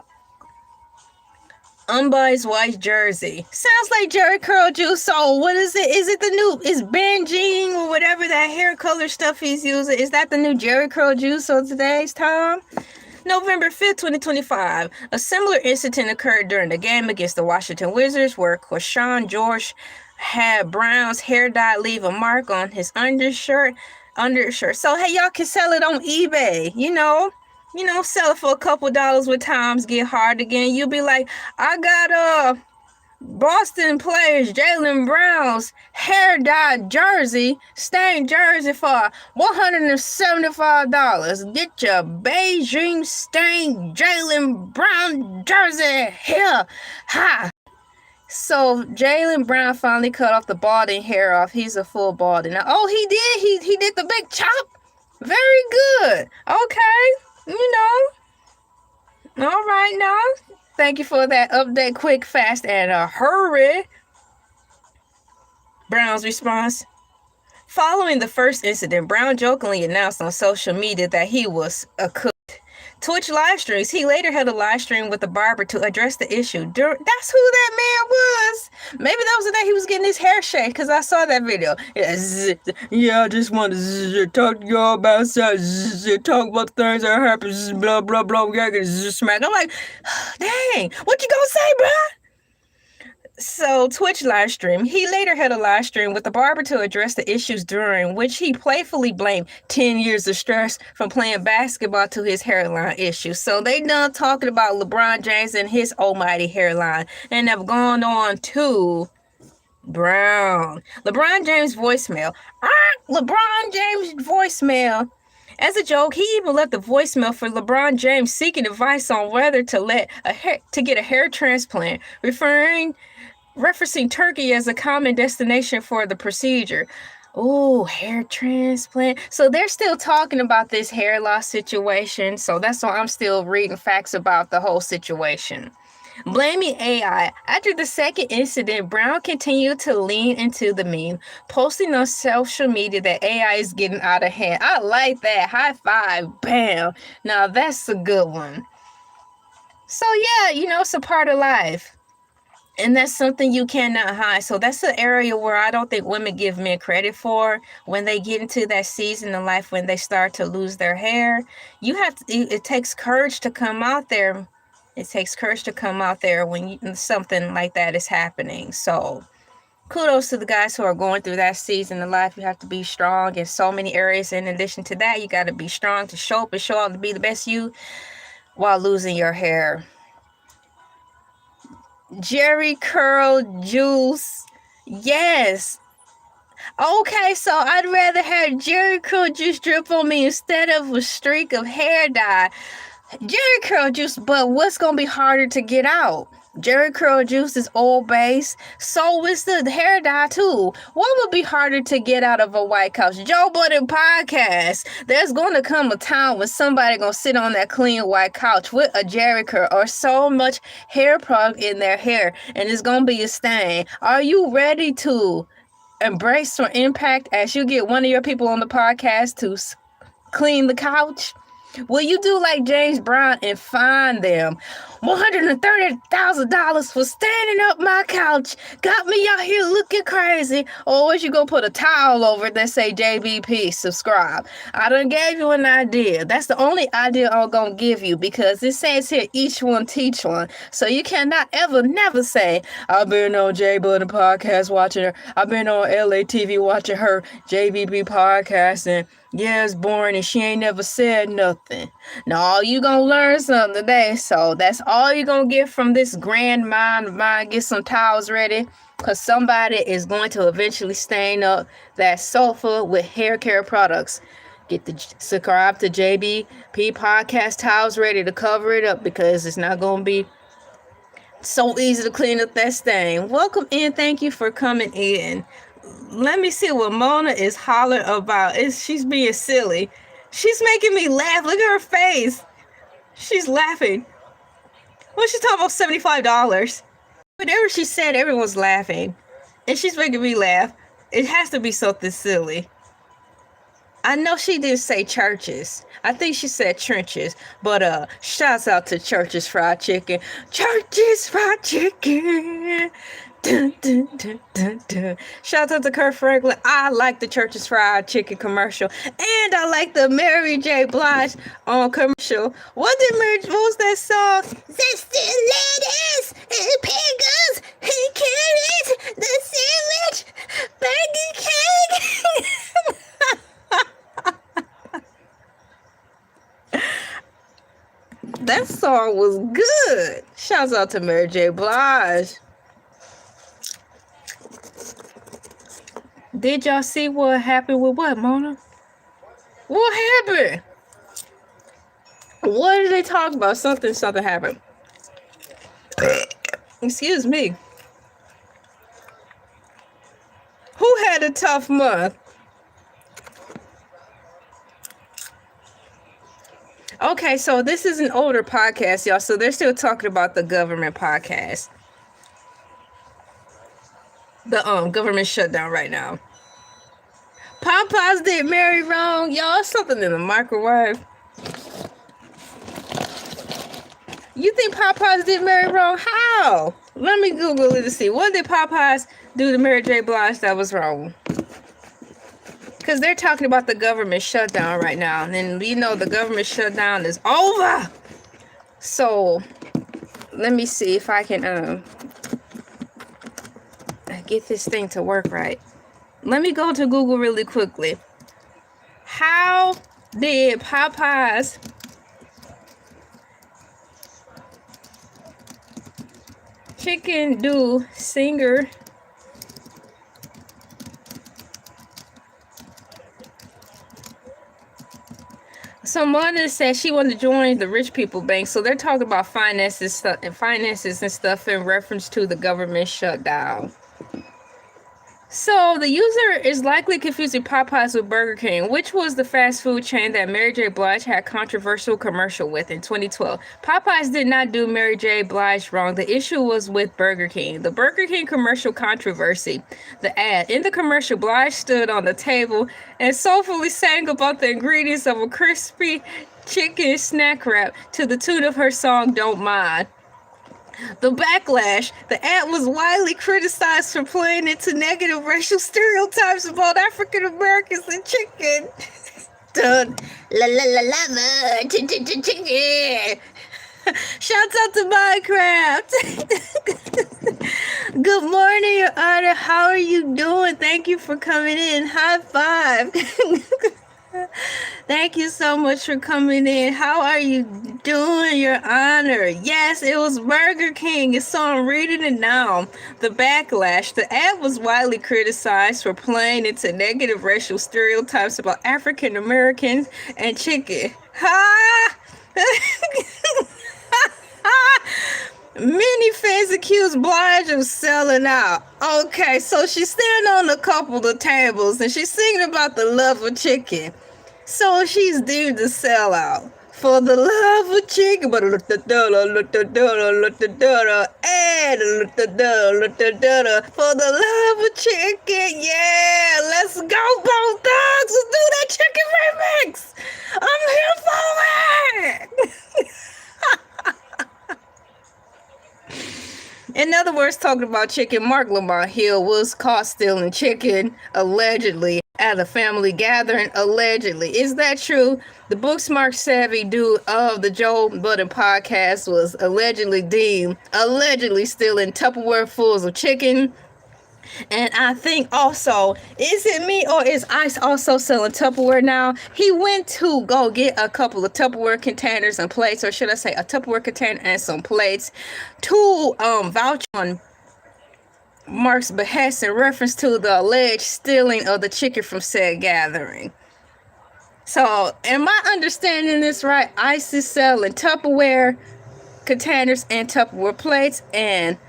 Umbai's white jersey. Sounds like Jerry Curl Juice. So what is it? Is it the new, is Benjing or whatever that hair color stuff he's using? Is that the new Jerry Curl Juice on today's time? November 5th, 2025, a similar incident occurred during the game against the Washington Wizards where Quashawn George had Brown's hair dye leave a mark on his undershirt. So, hey, y'all can sell it on eBay, you know, sell it for a couple dollars when times get hard again. You'll be like, I got Boston players Jaylen Brown's hair dye jersey, stained jersey for $175. Get your Beijing stained Jaylen Brown jersey here. Ha! So Jaylen Brown finally cut off the balding hair off. He's a full balding. Now, oh, he did. He did the big chop. Very good. Okay. You know. All right now. Thank you for that update, quick, fast, and hurry. Brown's response. Following the first incident, Brown jokingly announced on social media that he was a cook. Twitch live streams. He later held a live stream with a barber to address the issue. That's who that man was. Maybe that was the day he was getting his hair shaved, because I saw that video. Yeah, I just want to talk to y'all about talk about things that happen, blah, blah, blah, smack. I'm like, dang, what you gonna say, bruh? So, Twitch live stream. He later had a live stream with the barber to address the issues, during which he playfully blamed 10 years of stress from playing basketball to his hairline issues. So, they done talking about LeBron James and his almighty hairline, and have gone on to Brown. LeBron James voicemail. As a joke, he even left a voicemail for LeBron James seeking advice on whether to get a hair transplant, referencing Turkey as a common destination for the procedure. Oh, hair transplant. So they're still talking about this hair loss situation. So that's why I'm still reading facts about the whole situation. Blaming AI. After the second incident, Brown continued to lean into the meme, posting on social media that AI is getting out of hand. I like that. High five. Bam. Now that's a good one. So yeah, it's a part of life. And that's something you cannot hide. So that's an area where I don't think women give men credit for when they get into that season in life when they start to lose their hair. It takes courage to come out there. It takes courage to come out there when something like that is happening. So kudos to the guys who are going through that season in life. You have to be strong in so many areas. In addition to that, you got to be strong to show up and show out to be the best you while losing your hair. Jerry curl juice. Yes. Okay, so I'd rather have Jerry curl juice drip on me instead of a streak of hair dye. Jerry curl juice, but what's going to be harder to get out? Jerry curl juice is oil based, so is the hair dye too. What would be harder to get out of a White Couch? Joe Budden Podcast. There's going to come a time when somebody going to sit on that clean white couch with a Jerry curl or so much hair product in their hair, and it's going to be a stain. Are you ready to embrace or impact as you get one of your people on the podcast to clean the couch? Will you do like James Brown and fine them $130,000 for standing up my couch? Got me out here looking crazy. Or is you gonna put a towel over it that say JBP subscribe? I done gave you an idea. That's the only idea I'm gonna give you, because it says here each one teach one. So you cannot never say I've been on Joe Budden Podcast watching her. I've been on Elay TV watching her JBP podcast, and yeah, it's boring and she ain't never said nothing. No, you gonna learn something today. So that's all you gonna get from this grand mind of mine. Get some towels ready, because somebody is going to eventually stain up that sofa with hair care products. Subscribe to JBP Podcast towels ready to cover it up, because it's not gonna be so easy to clean up that stain. Welcome in. Thank you for coming in. Let me see what Mona is hollering about. She's being silly. She's making me laugh. Look at her face. She's laughing. What's she talking about? $75. Whatever she said, everyone's laughing. And she's making me laugh. It has to be something silly. I know she didn't say churches. I think she said trenches. But shouts out to Church's Fried Chicken. Church's Fried Chicken. Dun, dun, dun, dun, dun. Shout out to Kurt Franklin. I like the Church's Fried Chicken commercial, and I like the Mary J. Blige commercial. What was that song? Zesty lettuce and pickles and carrots, the sandwich, burger cake. That song was good. Shouts out to Mary J. Blige. Did y'all see what happened with what, Mona? What happened? What did they talk about? Something happened. Excuse me. Who had a tough month? Okay, so this is an older podcast, y'all. So they're still talking about the government podcast. The government shutdown right now. Popeyes did Mary wrong. Y'all, something in the microwave. You think Popeyes did Mary wrong? How? Let me Google it to see. What did Popeyes do to Mary J. Blige that was wrong? Because they're talking about the government shutdown right now. And the government shutdown is over. So, let me see if I can get this thing to work right. Let me go to Google really quickly. How did Popeyes chicken do singer So Mona said she wanted to join the rich people bank. So they're talking about finances and stuff in reference to the government shutdown. So the user is likely confusing Popeyes with Burger King, which was the fast food chain that Mary J. Blige had controversial commercial with in 2012. Popeyes did not do Mary J. Blige wrong. The issue was with Burger King. The Burger King commercial controversy. The ad. In the commercial, Blige stood on the table and soulfully sang about the ingredients of a crispy chicken snack wrap to the tune of her song Don't Mind. The backlash. The ad was widely criticized for playing into negative racial stereotypes about African Americans and chicken. Done. La la la la chicken. Shouts out to Minecraft. Good morning, Your Honor. How are you doing? Thank you for coming in. High five. Thank you so much for coming in. How are you doing, Your Honor? Yes, it was Burger King, so I'm reading it now. The backlash. The ad was widely criticized for playing into negative racial stereotypes about African Americans and chicken. Ha! Many fans accused Blige of selling out. Okay, so she's standing on a couple of tables and she's singing about the love of chicken. So she's deemed a sellout for the love of chicken. But for the love of chicken, yeah, let's go, Bone Thugs. Let's do that chicken remix. I'm here for it. In other words, talking about chicken, Mark Lamont Hill was caught stealing chicken, allegedly, at a family gathering, allegedly. Is that true? The Booksmart savvy dude of the Joe Budden Podcast was allegedly stealing Tupperware fulls of chicken. And I think also, is it me or is Ice also selling Tupperware now? He went to go get a couple of Tupperware containers and plates, or should I say a Tupperware container and some plates, to vouch on Mark's behest in reference to the alleged stealing of the chicken from said gathering. So, am I understanding this right? Ice is selling Tupperware containers and Tupperware plates, and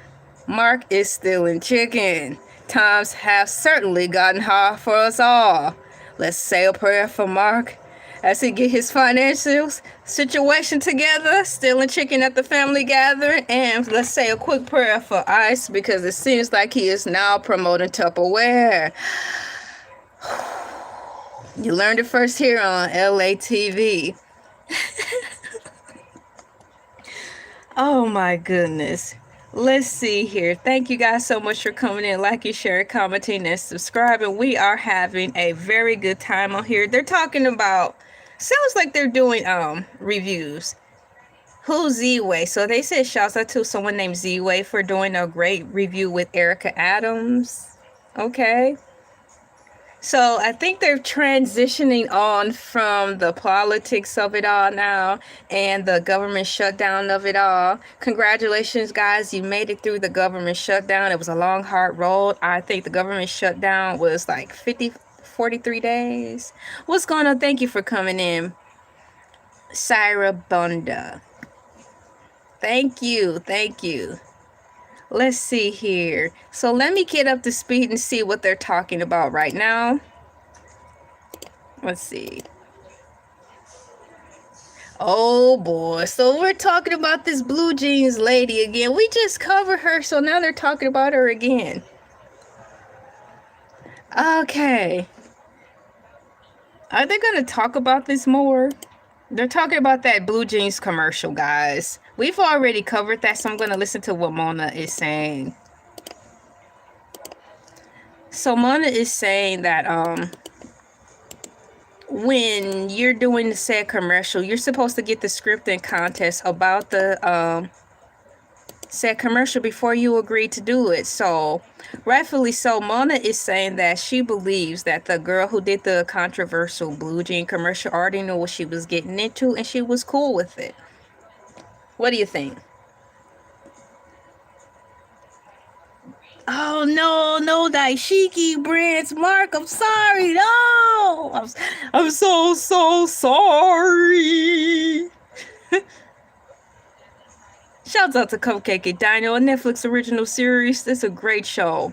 Mark is stealing chicken. Times have certainly gotten hard for us all. Let's say a prayer for Mark as he get his financial situation together, stealing chicken at the family gathering, and let's say a quick prayer for Ice because it seems like he is now promoting Tupperware. You learned it first here on Elay TV. Oh my goodness. Let's see here. Thank you guys so much for coming in, liking, sharing, commenting, and subscribing. We are having a very good time on here. They're talking about, sounds like they're doing reviews. Who's Z-Way? So they said shouts out to someone named Z-Way for doing a great review with Erica Adams. Okay. So I think they're transitioning on from the politics of it all now and the government shutdown of it all. Congratulations, guys. You made it through the government shutdown. It was a long, hard road. I think the government shutdown was like 43 days. What's going on? Thank you for coming in. Syra Bunda. Thank you. Thank you. Let's see here. So let me get up to speed and see what they're talking about right now. Let's see. Oh boy. So we're talking about this blue jeans lady again. We just covered her, so now they're talking about her again. Okay. Are they going to talk about this more? They're talking about that blue jeans commercial, guys. We've already covered that, so I'm going to listen to what Mona is saying. So Mona is saying that when you're doing the said commercial, you're supposed to get the script and context about the said commercial before you agree to do it. So rightfully so, Mona is saying that she believes that the girl who did the controversial blue jean commercial already knew what she was getting into and she was cool with it. What do you think? Oh no, no Daishiki brands, Mark. I'm sorry. No, I'm so sorry. Shouts out to Cupcake and Dino, a Netflix original series. That's a great show.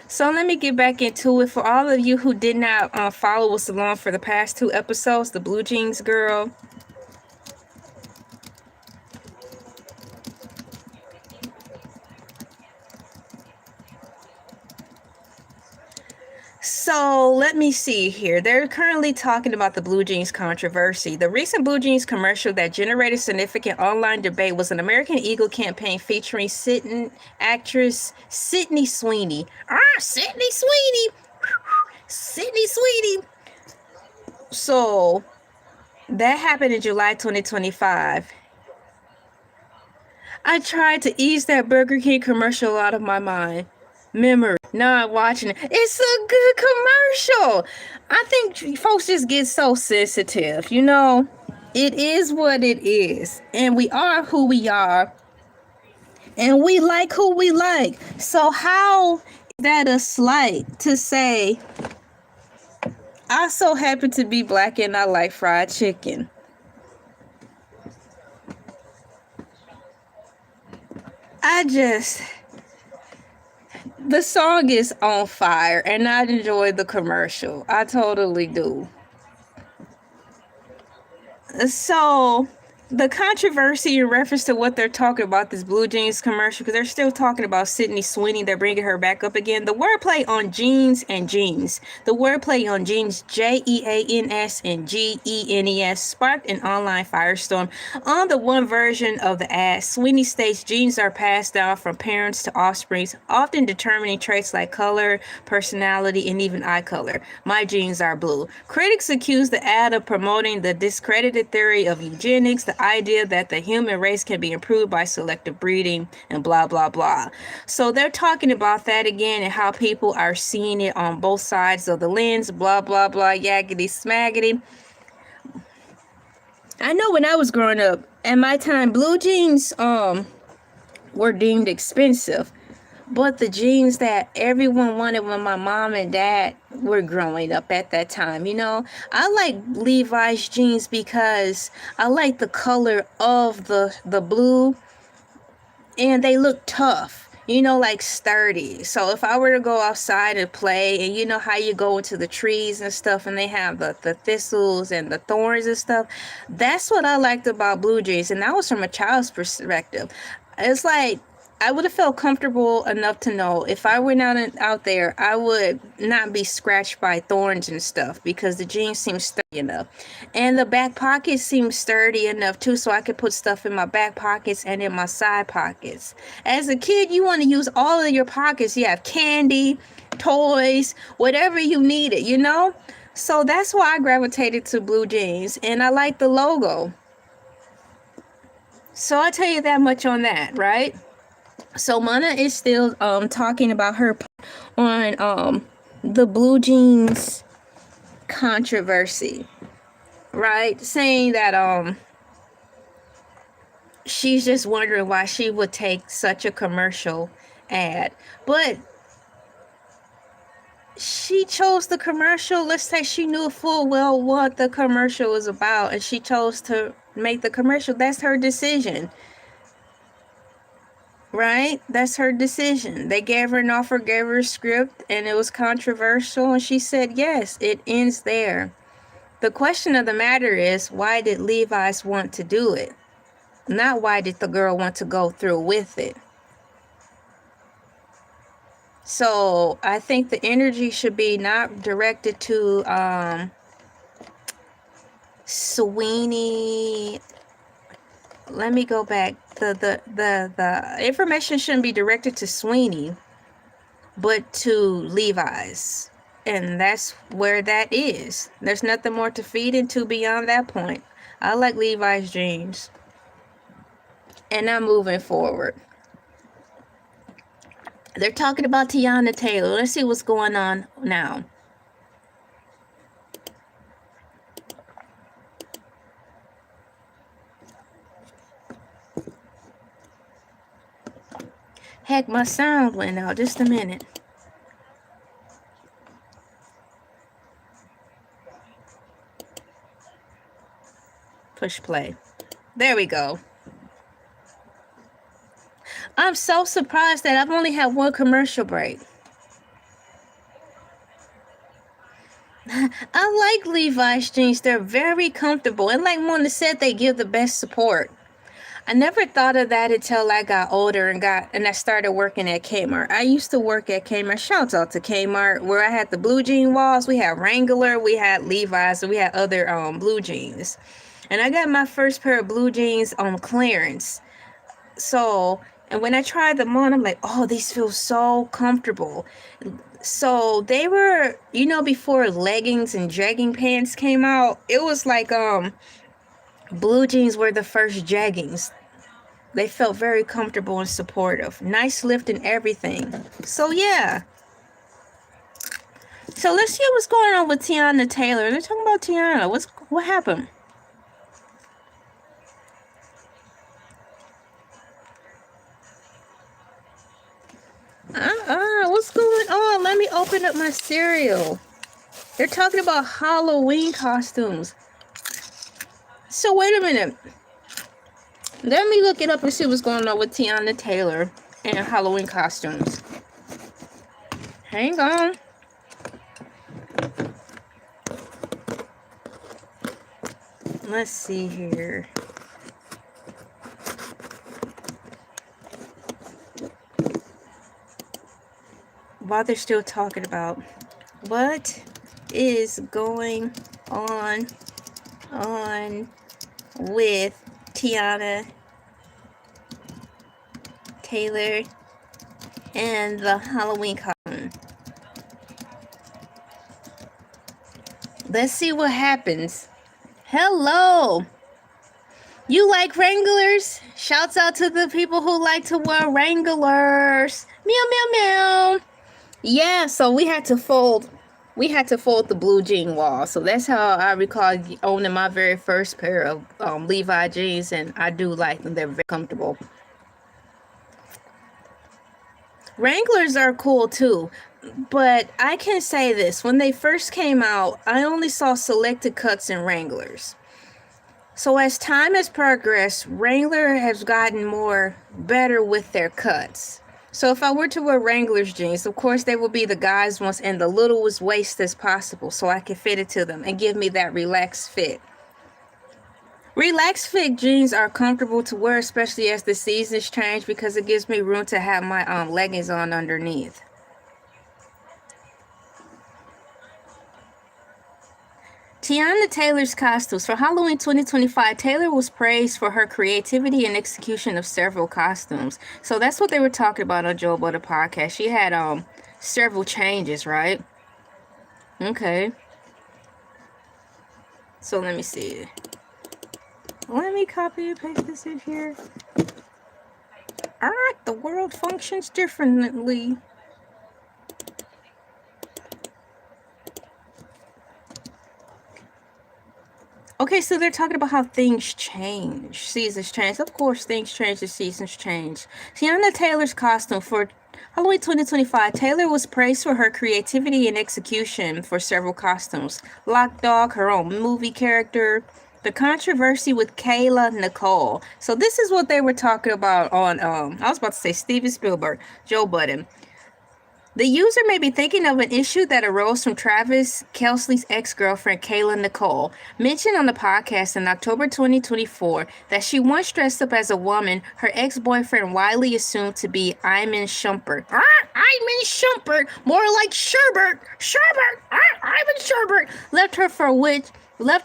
So let me get back into it. For all of you who did not follow us along for the past 2 episodes, the Blue Jeans Girl. So let me see here. They're currently talking about the blue jeans controversy. The recent blue jeans commercial that generated significant online debate was an American Eagle campaign featuring actress Sydney Sweeney. Sydney Sweeney. Sydney Sweeney. So that happened in July 2025. I tried to ease that Burger King commercial out of my mind. Memory. Not watching it. It's a good commercial. I think folks just get so sensitive, you know. It is what it is. And we are who we are. And we like who we like. So how is that a slight to say, I so happen to be black and I like fried chicken? The song is on fire and I enjoy the commercial. I totally do. So the controversy in reference to what they're talking about, this blue jeans commercial, because they're still talking about Sydney Sweeney, they're bringing her back up again. The wordplay on jeans and jeans, the wordplay on jeans, Jeans and Genes, sparked an online firestorm. On the one version of the ad, Sweeney states genes are passed down from parents to offspring, often determining traits like color, personality, and even eye color. My genes are blue. Critics accuse the ad of promoting the discredited theory of eugenics, the idea that the human race can be improved by selective breeding, and blah blah blah. So they're talking about that again and how people are seeing it on both sides of the lens, blah blah blah, yaggity smaggity. I know when I was growing up, at my time, blue jeans were deemed expensive. But the jeans that everyone wanted when my mom and dad were growing up at that time, you know, I like Levi's jeans because I like the color of the blue, and they look tough, you know, like sturdy. So if I were to go outside and play, and you know how you go into the trees and stuff and they have the thistles and the thorns and stuff, that's what I liked about blue jeans. And that was from a child's perspective. It's like I would have felt comfortable enough to know if I went out there, I would not be scratched by thorns and stuff because the jeans seem sturdy enough. And the back pockets seem sturdy enough too, so I could put stuff in my back pockets and in my side pockets. As a kid, you want to use all of your pockets. You have candy, toys, whatever you needed, you know? So that's why I gravitated to blue jeans, and I like the logo. So I'll tell you that much on that, right? So Mana is still talking about her on the blue jeans controversy, right? Saying that she's just wondering why she would take such a commercial ad. But she chose the commercial. Let's say she knew full well what the commercial was about and she chose to make the commercial. That's her decision. Right? That's her decision. They gave her an offer, gave her a script, and it was controversial, and she said yes. It ends there. The question of the matter is, why did Levi's want to do it? Not why did the girl want to go through with it. So I think the energy should be not directed to Sweeney. Let me go back. The information shouldn't be directed to Sweeney, but to Levi's. And that's where that is. There's nothing more to feed into beyond that point. I like Levi's jeans. And I'm moving forward. They're talking about Tiana Taylor. Let's see what's going on now. Heck, my sound went out. Just a minute. Push play. There we go. I'm so surprised that I've only had one commercial break. I like Levi's jeans. They're very comfortable. And like Mona said, they give the best support. I never thought of that until I got older and I started working at Kmart. I used to work at Kmart. Shouts out to Kmart, where I had the blue jean walls. We had Wrangler, we had Levi's, and we had other blue jeans. And I got my first pair of blue jeans on clearance. And when I tried them on, I'm like, oh, these feel so comfortable. So they were, before leggings and jegging pants came out, it was like blue jeans were the first jeggings. They felt very comfortable and supportive. Nice lift and everything. So yeah. So let's see what's going on with Teyana Taylor. They're talking about Teyana. What happened? What's going on? Let me open up my cereal. They're talking about Halloween costumes. So wait a minute. Let me look it up and see what's going on with Teyana Taylor and Halloween costumes. Hang on. Let's see here. While they're still talking about what is going on with Teyana Taylor and the Halloween costume. Let's see what happens. Hello. You like Wranglers? Shouts out to the people who like to wear Wranglers. Meow, meow, meow. Yeah, so we had to fold the blue jean wall. So that's how I recall owning my very first pair of Levi jeans, and I do like them. They're very comfortable. Wranglers are cool too, but I can say this. When they first came out, I only saw selected cuts in Wranglers. So as time has progressed, Wrangler has gotten better with their cuts. So if I were to wear Wrangler's jeans, of course they will be the guys ones and the littlest waist as possible, so I can fit it to them and give me that relaxed fit. Relaxed fit jeans are comfortable to wear, especially as the seasons change, because it gives me room to have my leggings on underneath. Teyana Taylor's costumes. For Halloween 2025, Taylor was praised for her creativity and execution of several costumes. So that's what they were talking about on Joe Budden Podcast. She had several changes, right? Okay. So let me see. Let me copy and paste this in here. Alright, the world functions differently. Okay, so they're talking about how things change. Seasons change. Of course, things change as seasons change. Teyana Taylor's costume for Halloween 2025. Taylor was praised for her creativity and execution for several costumes. Lock Dog, her own movie character. The controversy with Kayla Nicole. So this is what they were talking about on, I was about to say Steven Spielberg, Joe Budden. The user may be thinking of an issue that arose from Travis Kelce's ex-girlfriend, Kayla Nicole, mentioned on the podcast in October 2024 that she once dressed up as a woman her ex-boyfriend widely assumed to be Iman Shumpert. Iman Shumpert, more like Sherbert. Iman Sherbert left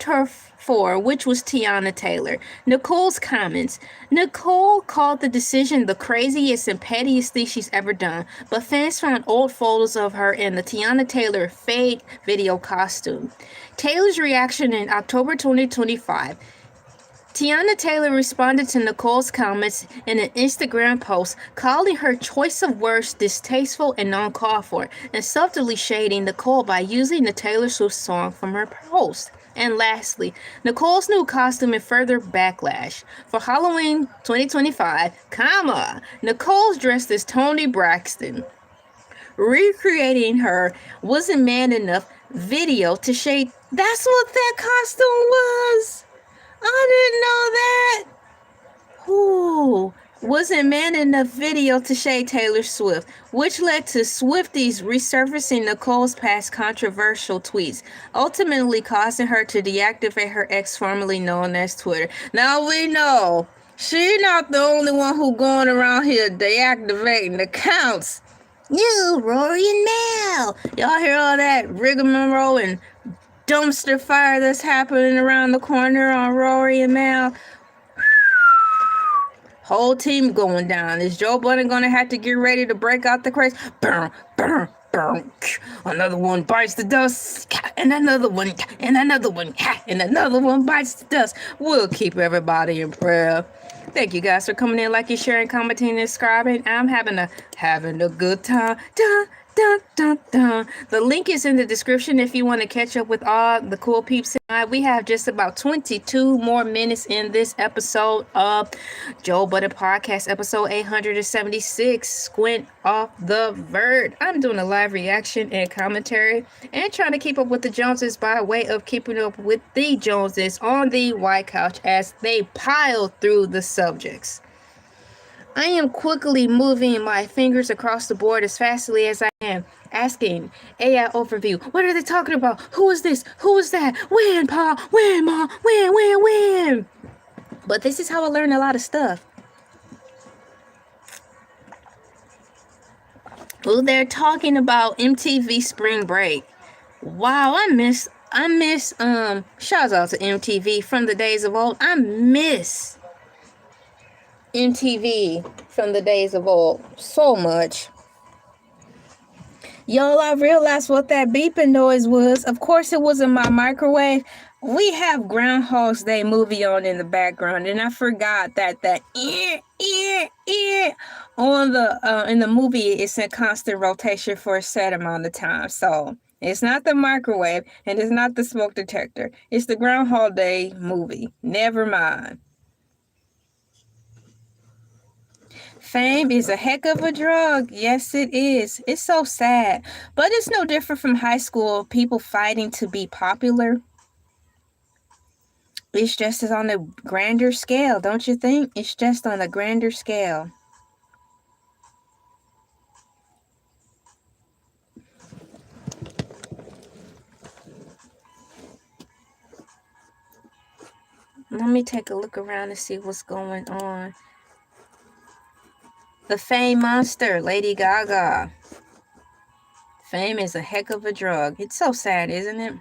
her for which was Teyana Taylor. Nicole's comments. Nicole called the decision the craziest and pettiest thing she's ever done, but fans found old photos of her in the Teyana Taylor fake video costume. Taylor's reaction in October 2025. Tiana Taylor responded to Nicole's comments in an Instagram post, calling her choice of words distasteful and uncalled for, and subtly shading Nicole by using the Taylor Swift song from her post. And lastly, Nicole's new costume and further backlash. For Halloween 2025, Nicole's dressed as Toni Braxton. Recreating her wasn't man enough video to shade. That's what that costume was. I didn't know that. Who wasn't man enough video to shade Taylor Swift, which led to Swifties resurfacing Nicole's past controversial tweets, ultimately causing her to deactivate her ex, formerly known as Twitter. Now we know she's not the only one who going around here deactivating accounts. You, Rory and Mel. Y'all hear all that rigmarole and dumpster fire that's happening around the corner on Rory and Mel? Whole team going down. Is Joe Budden going to have to get ready to break out the craze? Burn, burn, burn. Another one bites the dust. And another one. And another one. And another one bites the dust. We'll keep everybody in prayer. Thank you guys for coming in, liking, sharing, commenting, and subscribing. I'm having a good time. Dun, dun, dun, dun. The link is in the description if you want to catch up with all the cool peeps tonight. We have just about 22 more minutes in this episode of Joe Budden Podcast, episode 876, Squint Off The Vert. I'm doing a live reaction and commentary and trying to keep up with the Joneses by way of keeping up with the Joneses on the White Couch as they pile through the subjects. I am quickly moving my fingers across the board as fastly as I am, asking AI overview. What are they talking about? Who is this? Who is that? When, Pa? When, Ma? When? But this is how I learn a lot of stuff. Well, they're talking about MTV Spring Break. Wow, I miss shout out to MTV from the days of old. I miss MTV from the days of old so much. Y'all, I realized what that beeping noise was. Of course, it wasn't my microwave. We have Groundhog's Day movie on in the background, and I forgot that on the in the movie it's in constant rotation for a set amount of time. So it's not the microwave and it's not the smoke detector. It's the Groundhog Day movie. Never mind. Fame is a heck of a drug. Yes, it is. It's so sad. But it's no different from high school, people fighting to be popular. It's just on a grander scale, don't you think? It's just on a grander scale. Let me take a look around and see what's going on. The Fame Monster, Lady Gaga. Fame is a heck of a drug. It's so sad, isn't it?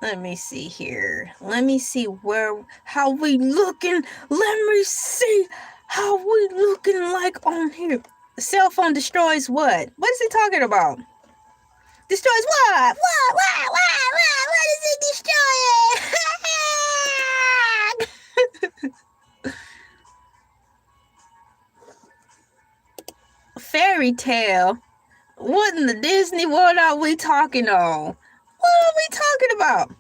Let me see here. Let me see how we looking. Let me see how we looking like on here. The cell phone destroys what? What is he talking about? Destroys what? What is it destroying? Fairy tale? What in the Disney world are we talking on? What are we talking about?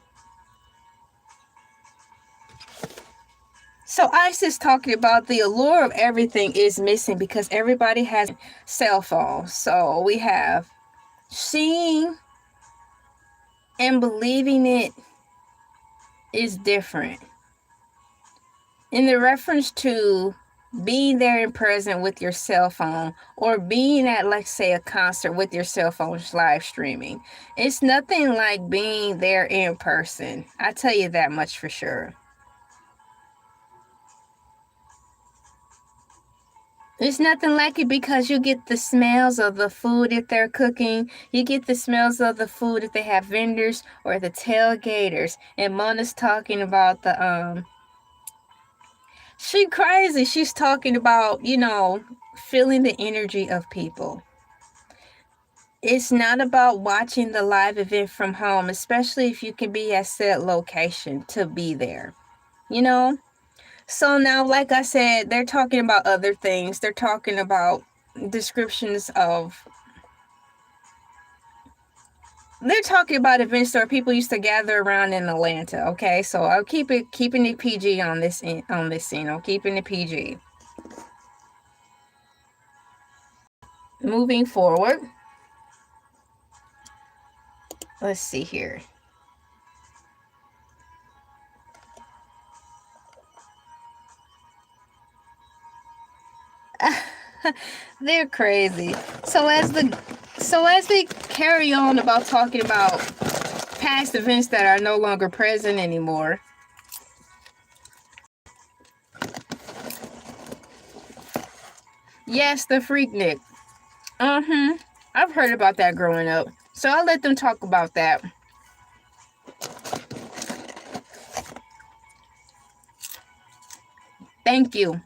So Ice is talking about the allure of everything is missing because everybody has cell phones. So we have seeing and believing it is different. In the reference to being there and present with your cell phone or being at, like, say, a concert with your cell phone live streaming, it's nothing like being there in person. I tell you that much for sure. It's nothing like it because you get the smells of the food if they're cooking. You get the smells of the food if they have vendors or the tailgaters. And Mona's talking about the she crazy. She's talking about, feeling the energy of people. It's not about watching the live event from home, especially if you can be at said location to be there, you know? So now, like I said, they're talking about other things. They're talking about descriptions of, they're talking about events where people used to gather around in Atlanta. Okay, so I'll keeping it PG on this scene. I'm keeping it PG. Moving forward, let's see here. They're crazy. So as they carry on about talking about past events that are no longer present anymore. Yes, the Freaknik. I've heard about that growing up. So I'll let them talk about that. Thank you.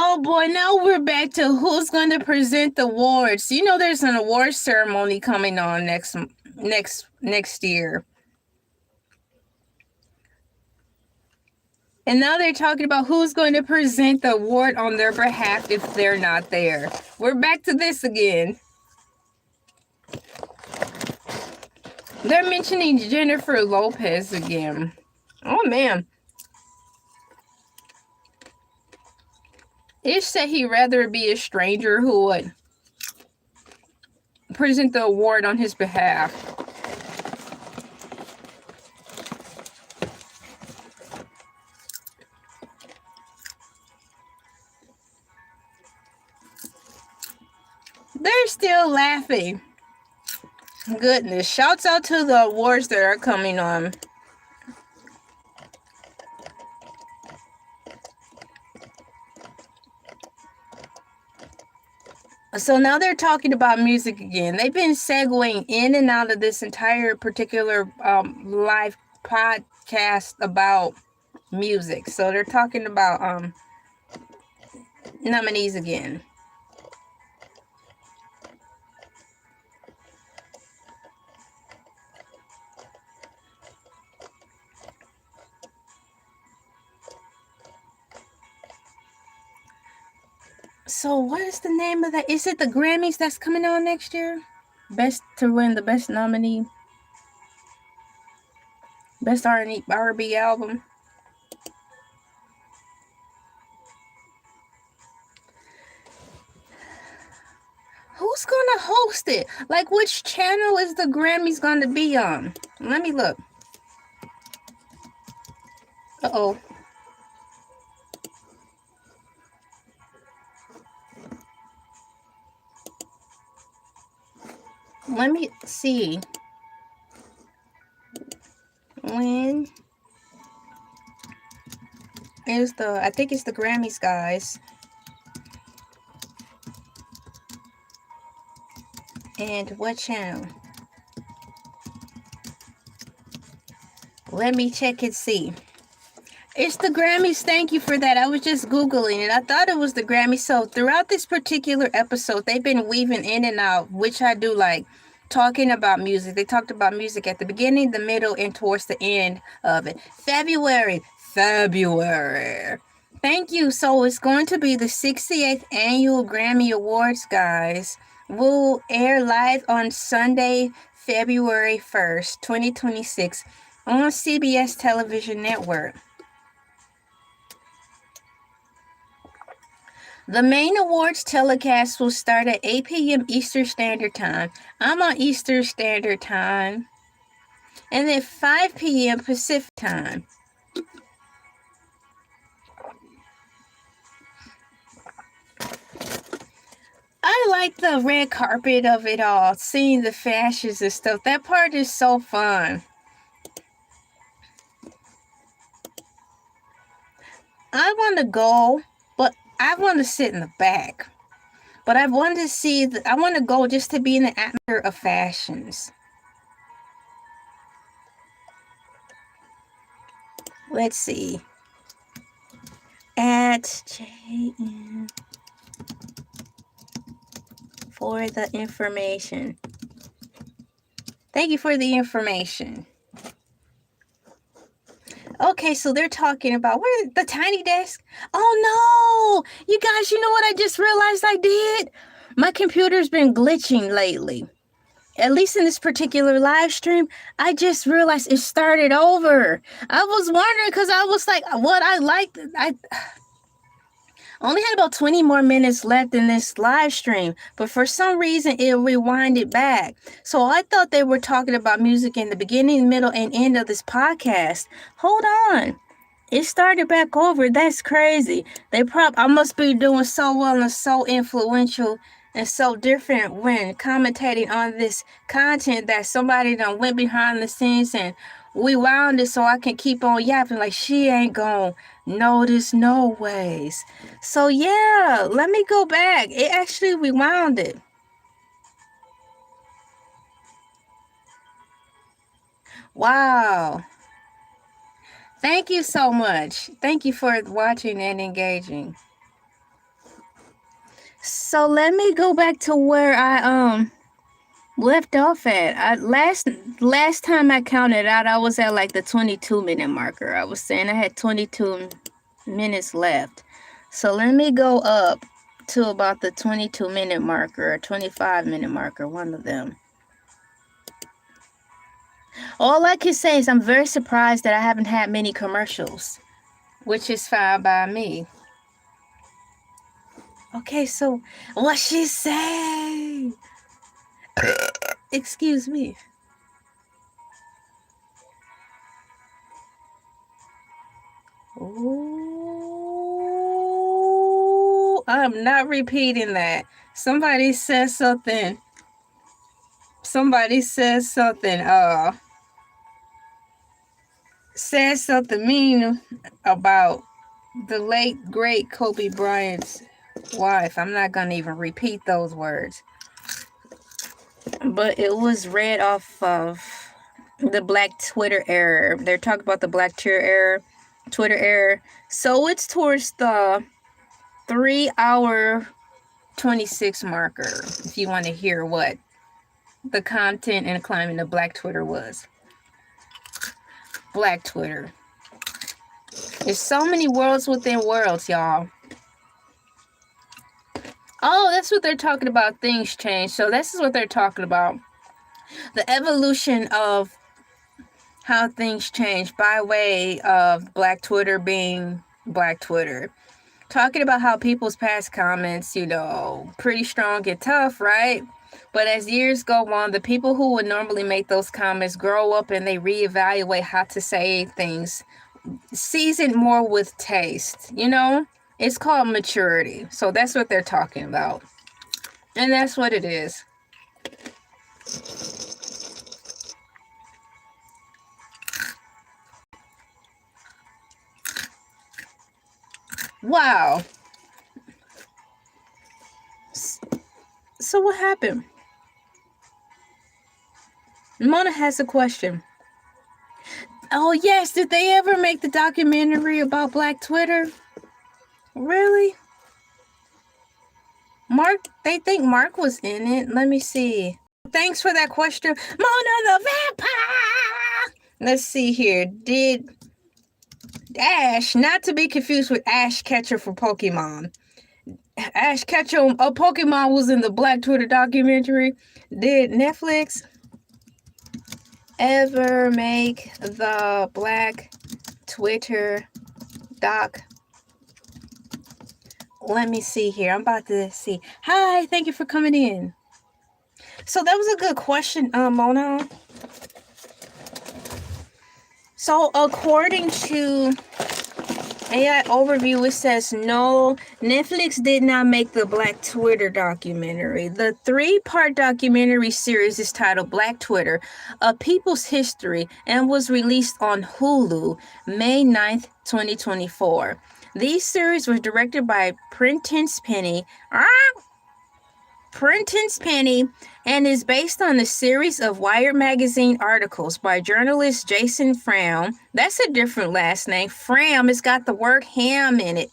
Oh boy, now we're back to who's going to present the awards. You know, there's an awards ceremony coming on next year. And now they're talking about who's going to present the award on their behalf if they're not there. We're back to this again. They're mentioning Jennifer Lopez again. Oh man. Ish said he'd rather be a stranger who would present the award on his behalf. They're still laughing. Goodness. Shouts out to the awards that are coming on. So now they're talking about music again. They've been segueing in and out of this entire particular live podcast about music. So they're talking about nominees again. So what is the name of that? Is it the Grammys that's coming on next year? Best to win the best nominee. Best R&B album. Who's gonna host it? Like, which channel is the Grammys gonna be on? Let me look. Uh-oh. Let me see. When is I think it's the Grammys, guys. And what channel? Let me check and see. It's the Grammys. Thank you for that. I was just Googling it. I thought it was the Grammys. So throughout this particular episode, they've been weaving in and out, which I do like, talking about music. They talked about music at the beginning, the middle, and towards the end of it. February. Thank you. So it's going to be the 68th Annual Grammy Awards, guys. Will air live on Sunday, February 1st, 2026 on CBS Television Network. The main awards telecast will start at 8 p.m. Eastern Standard Time. I'm on Eastern Standard Time. And then 5 p.m. Pacific Time. I like the red carpet of it all, seeing the fashions and stuff. That part is so fun. I want to go, but I want to sit in the back. But I want to go just to be in the atmosphere of fashions. Let's see. At JN for the information. Thank you for the information. Okay, so they're talking about the tiny desk. Oh no! You guys, you know what I just realized I did? My computer's been glitching lately. At least in this particular live stream, I just realized it started over. I was wondering because I was like, what I liked, I only had about 20 more minutes left in this live stream, but for some reason it rewinded back. So I thought they were talking about music in the beginning, middle, and end of this podcast. Hold on. It started back over. That's crazy. I must be doing so well and so influential and so different when commentating on this content that somebody done went behind the scenes and we wound it so I can keep on yapping like she ain't gonna notice no ways. So yeah, let me go back. It actually rewound it. Wow. Thank you so much. Thank you for watching and engaging. So let me go back to where I left off at. Last time I counted out, I was at like the 22-minute marker. I was saying I had 22 minutes left. So let me go up to about the 22-minute marker or 25-minute marker, one of them. All I can say is I'm very surprised that I haven't had many commercials, which is fine by me. Okay, so what she say? Excuse me. Ooh, I'm not repeating that. Somebody said something. Said something mean about the late great Kobe Bryant's wife. I'm not gonna even repeat those words. But it was read off of the Black Twitter era. They're talking about the Black Twitter era. So it's towards the 3-hour 26 marker, if you want to hear what the content and climate of Black Twitter was. Black Twitter. There's so many worlds within worlds, y'all. Oh, that's what they're talking about. Things change. So this is what they're talking about. The evolution of how things change by way of Black Twitter being Black Twitter. Talking about how people's past comments, pretty strong and tough, right? But as years go on, the people who would normally make those comments grow up and they reevaluate how to say things, season more with taste, It's called maturity. So that's what they're talking about. And that's what it is. Wow. So what happened? Mona has a question. Oh, yes. Did they ever make the documentary about Black Twitter? Really? Mark, they think Mark was in it. Let me see. Thanks for that question. Mona the Vampire! Let's see here. Did Ash, not to be confused with Ash Ketchum from Pokemon. Ash Ketchum, a Pokemon, was in the Black Twitter documentary. Did Netflix ever make the Black Twitter doc? Let me see here. I'm about to see. Hi, thank you for coming in. So that was a good question, Mona. So according to AI Overview, it says no, Netflix did not make the Black Twitter documentary. The 3-part documentary series is titled Black Twitter, A People's History, and was released on Hulu May 9th, 2024. These series was directed by Prentice Penny and is based on a series of Wired magazine articles by journalist Jason Fram. That's a different last name. Fram has got the word ham in it.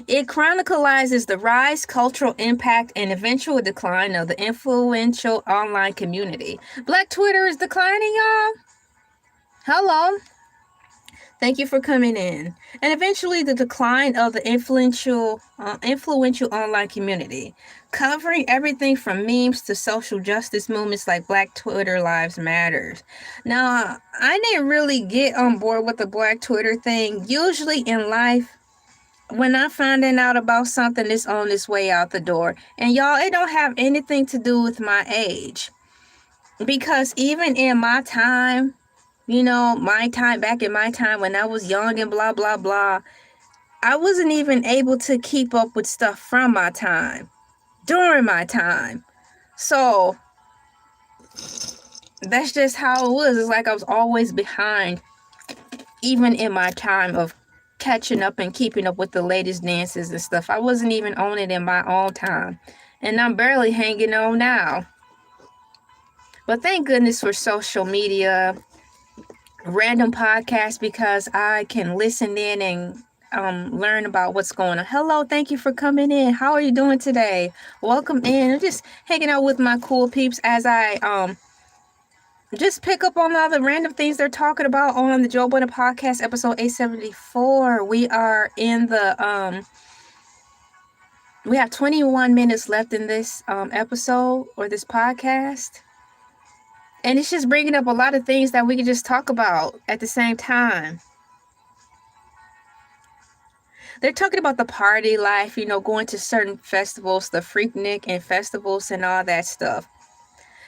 It chronicles the rise, cultural impact, and eventual decline of the influential online community. Black Twitter is declining, y'all. Hello. Thank you for coming in. And eventually the decline of the influential online community, covering everything from memes to social justice movements like Black Twitter Lives Matters. Now, I didn't really get on board with the Black Twitter thing. Usually in life, when I'm finding out about something, it's on its way out the door. And y'all, it don't have anything to do with my age. Because even in my time, back in my time when I was young and blah, blah, blah, I wasn't even able to keep up with stuff from my time, during my time. So, that's just how it was. It's like I was always behind, even in my time of catching up and keeping up with the latest dances and stuff. I wasn't even on it in my own time. And I'm barely hanging on now. But thank goodness for social media, random podcasts, because I can listen in and learn about what's going on. Hello, thank you for coming in. How are you doing today? Welcome in. I'm just hanging out with my cool peeps as I just pick up on all the random things they're talking about on the Joe Budden Podcast, episode 874. We are in the we have 21 minutes left in this episode or this podcast. And it's just bringing up a lot of things that we can just talk about at the same time. They're talking about the party life, going to certain festivals, the Freaknik and festivals and all that stuff.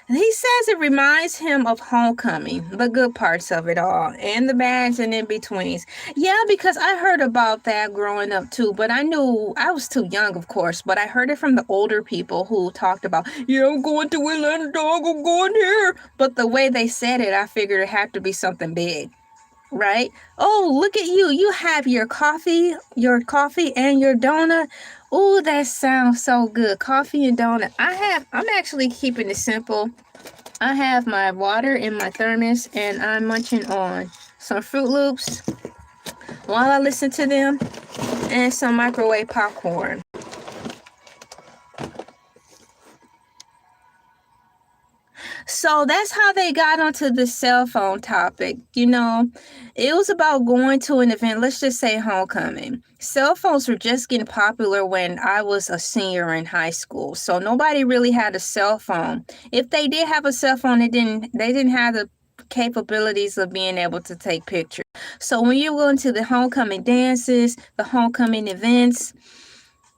And he says it reminds him of homecoming, the good parts of it all, and the bads and in-betweens. Yeah, because I heard about that growing up too, but I knew I was too young, of course, but I heard it from the older people who talked about, I'm going to Atlanta, dog, I'm going here. But the way they said it, I figured it had to be something big, right? Oh, look at you. You have your coffee and your donut. Oh, that sounds so good. Coffee and donut. I'm actually keeping it simple. I have my water in my thermos and I'm munching on some Fruit Loops while I listen to them and some microwave popcorn. So that's how they got onto the cell phone topic. It was about going to an event, let's just say homecoming. Cell phones were just getting popular when I was a senior in high school. So nobody really had a cell phone. If they did have a cell phone, they didn't have the capabilities of being able to take pictures. So when you go into the homecoming dances, the homecoming events,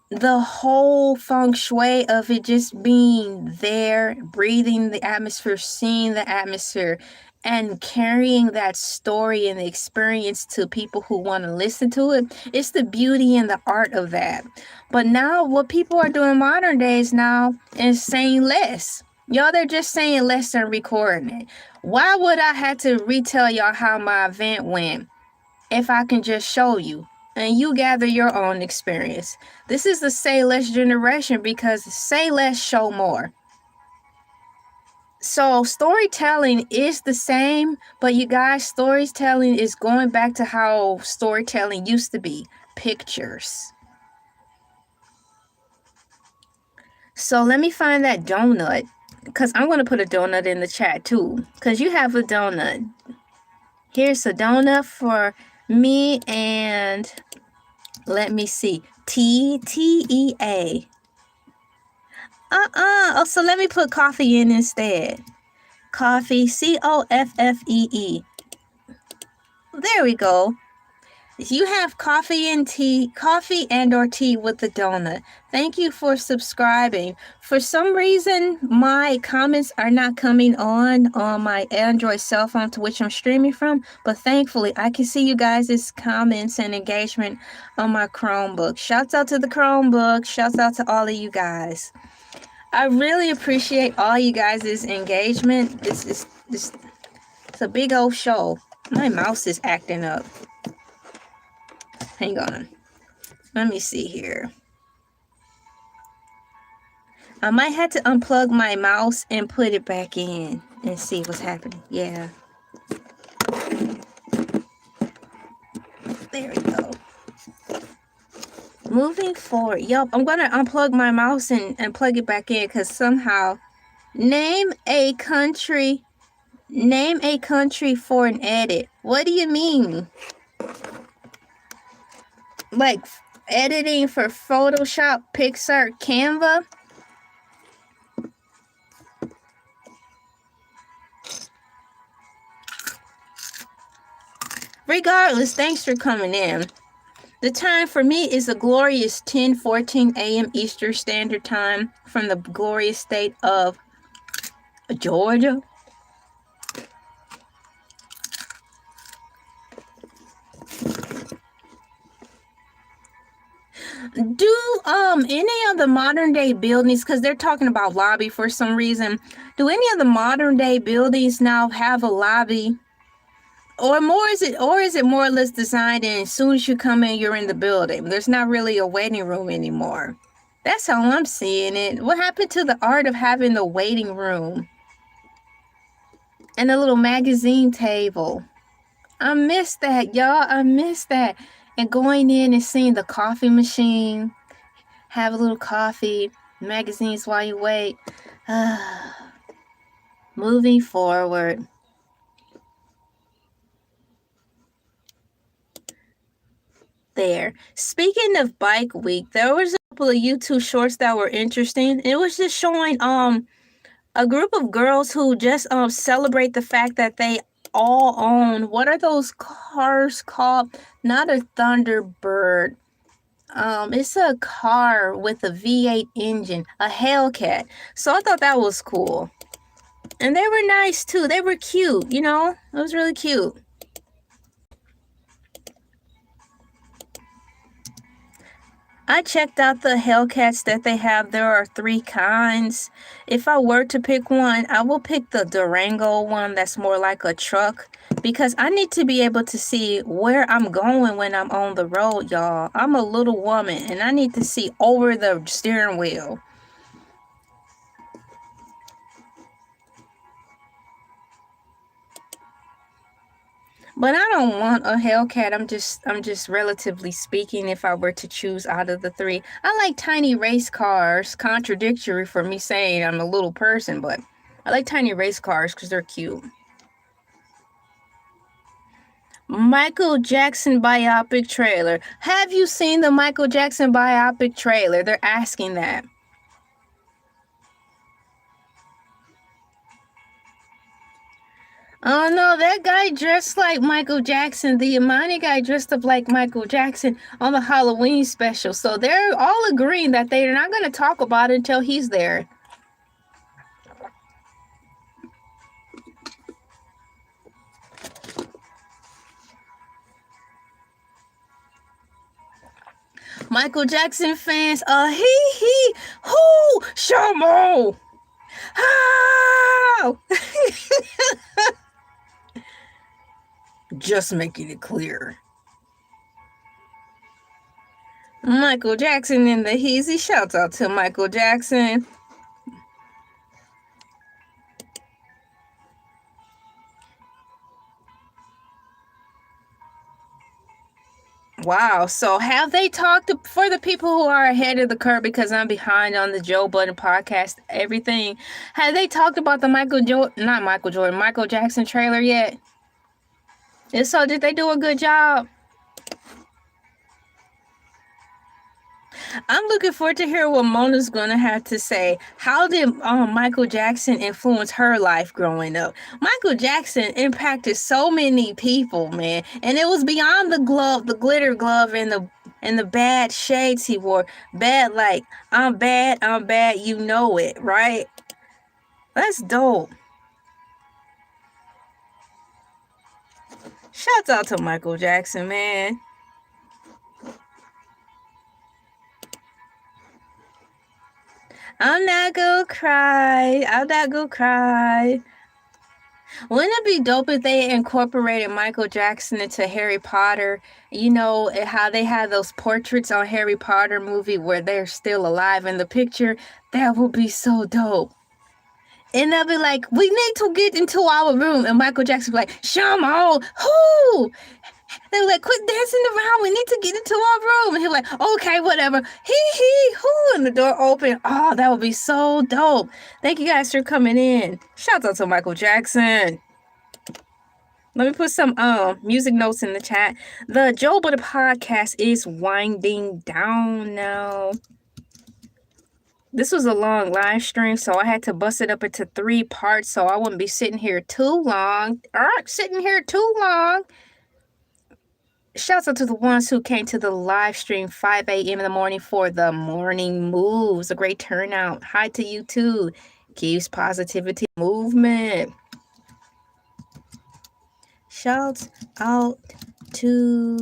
the whole feng shui of it just being there, breathing the atmosphere, seeing the atmosphere, and carrying that story and the experience to people who want to listen to it. It's the beauty and the art of that. But now what people are doing modern days now is saying less. Y'all, they're just saying less and recording it. Why would I have to retell y'all how my event went if I can just show you? And you gather your own experience. This is the say less generation because say less, show more. So storytelling is the same, but you guys, storytelling is going back to how storytelling used to be. Pictures. So let me find that donut, because I'm going to put a donut in the chat too, because you have a donut. Here's a donut for me and... let me see. TTEA. Oh, so let me put coffee in instead. Coffee, COFFEE. There we go. You have coffee and or tea with the donut. Thank you for subscribing. For some reason, my comments are not coming on my Android cell phone to which I'm streaming from, but thankfully I can see you guys' comments and engagement on my Chromebook. Shouts out to the Chromebook. Shouts out to all of you guys. I really appreciate all you guys' engagement. It's a big old show. My mouse is acting up. Hang on. Let me see here. I might have to unplug my mouse and put it back in and see what's happening. Yeah. There we go. Moving forward. Yup, I'm going to unplug my mouse and plug it back in because somehow... Name a country for an edit. What do you mean? Like editing for Photoshop, Pixar, Canva? Regardless, thanks for coming in. The time for me is a glorious 10:14 a.m. Eastern Standard Time from the glorious state of Georgia. Do any of the modern day buildings, because they're talking about lobby for some reason, do any of the modern day buildings now have a lobby? Or is it more or less designed and as soon as you come in you're in the building? There's not really a waiting room anymore. That's how I'm seeing it. What happened to the art of having the waiting room? And a little magazine table. I miss that, y'all. I miss that. And going in and seeing the coffee machine. Have a little coffee. Magazines while you wait. Moving forward. There. Speaking of Bike Week, there was a couple of YouTube shorts that were interesting. It was just showing a group of girls who just celebrate the fact that they all own, what are those cars called? Not a Thunderbird. It's a car with a V8 engine, a Hellcat. So I thought that was cool. And they were nice too. They were cute, you know? It was really cute. I checked out the Hellcats that they have. There are 3 kinds. If I were to pick one, I will pick the Durango one that's more like a truck because I need to be able to see where I'm going when I'm on the road, y'all. I'm a little woman and I need to see over the steering wheel. But I don't want a Hellcat. I'm just relatively speaking, if I were to choose out of the 3. I like tiny race cars. Contradictory for me saying I'm a little person, but I like tiny race cars because they're cute. Michael Jackson biopic trailer. Have you seen the Michael Jackson biopic trailer? They're asking that. Oh no, that guy dressed like Michael Jackson. The Imani guy dressed up like Michael Jackson on the Halloween special. So they're all agreeing that they're not going to talk about it until he's there. Michael Jackson fans, hee, hoo, Shamo. How? Just making it clear. Michael Jackson in the heezy. Shouts out to Michael Jackson. Wow. So have they talked for the people who are ahead of the curve, because I'm behind on the Joe Budden podcast, everything. Have they talked about the Michael Jackson trailer yet? And so did they do a good job? I'm looking forward to hear what Mona's going to have to say. How did Michael Jackson influence her life growing up? Michael Jackson impacted so many people, man. And it was beyond the glove, the glitter glove, and the bad shades he wore. Bad, like, I'm bad, you know it, right? That's dope. Shouts out to Michael Jackson, man. I'm not gonna cry. Wouldn't it be dope if they incorporated Michael Jackson into Harry Potter? You know, how they had those portraits on Harry Potter movie where they're still alive in the picture? That would be so dope. And they'll be like, we need to get into our room. And Michael Jackson will be like, Shamo, who? They were like, quit dancing around. We need to get into our room. And he was like, okay, whatever. Hoo. And the door opened. Oh, that would be so dope. Thank you guys for coming in. Shout out to Michael Jackson. Let me put some music notes in the chat. The Joe Budden Podcast is winding down now. This was a long live stream, so I had to bust it up into 3 parts so I wouldn't be sitting here too long. Shouts out to the ones who came to the live stream 5 a.m. in the morning for the morning moves. A great turnout. Hi to you too. Keeps positivity movement. Shouts out to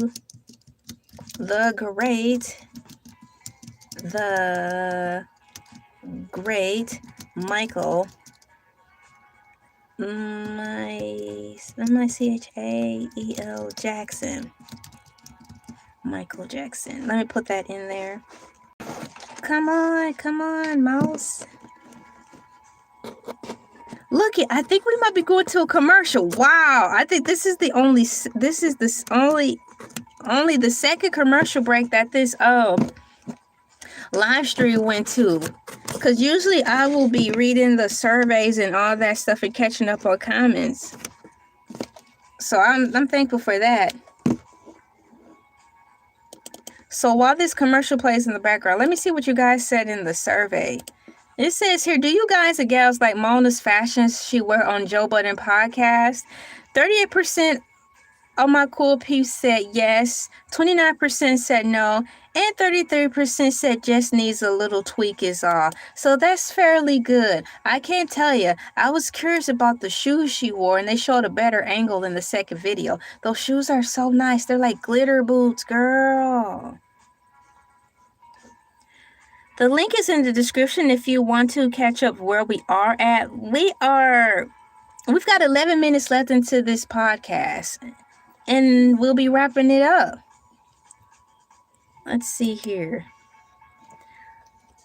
the great Michael. M-I-C-H-A-E-L Jackson. Michael Jackson. Let me put that in there. Come on, mouse. Look, I think we might be going to a commercial. Wow, I think this is the only the second commercial break that this live stream went to. Because usually I will be reading the surveys and all that stuff and catching up on comments. So I'm thankful for that. So while this commercial plays in the background, let me see what you guys said in the survey. It says here, do you guys and gals like Mona's fashions she wear on Joe Budden Podcast? 38% of my cool peeps said yes, 29% said no, and 33% said just needs a little tweak is all. So that's fairly good. I can't tell you, I was curious about the shoes she wore, and they showed a better angle in the second video. Those shoes are so nice. They're like glitter boots, girl. The link is in the description if you want to catch up where we are at. We've got 11 minutes left into this podcast, and we'll be wrapping it up. Let's see here.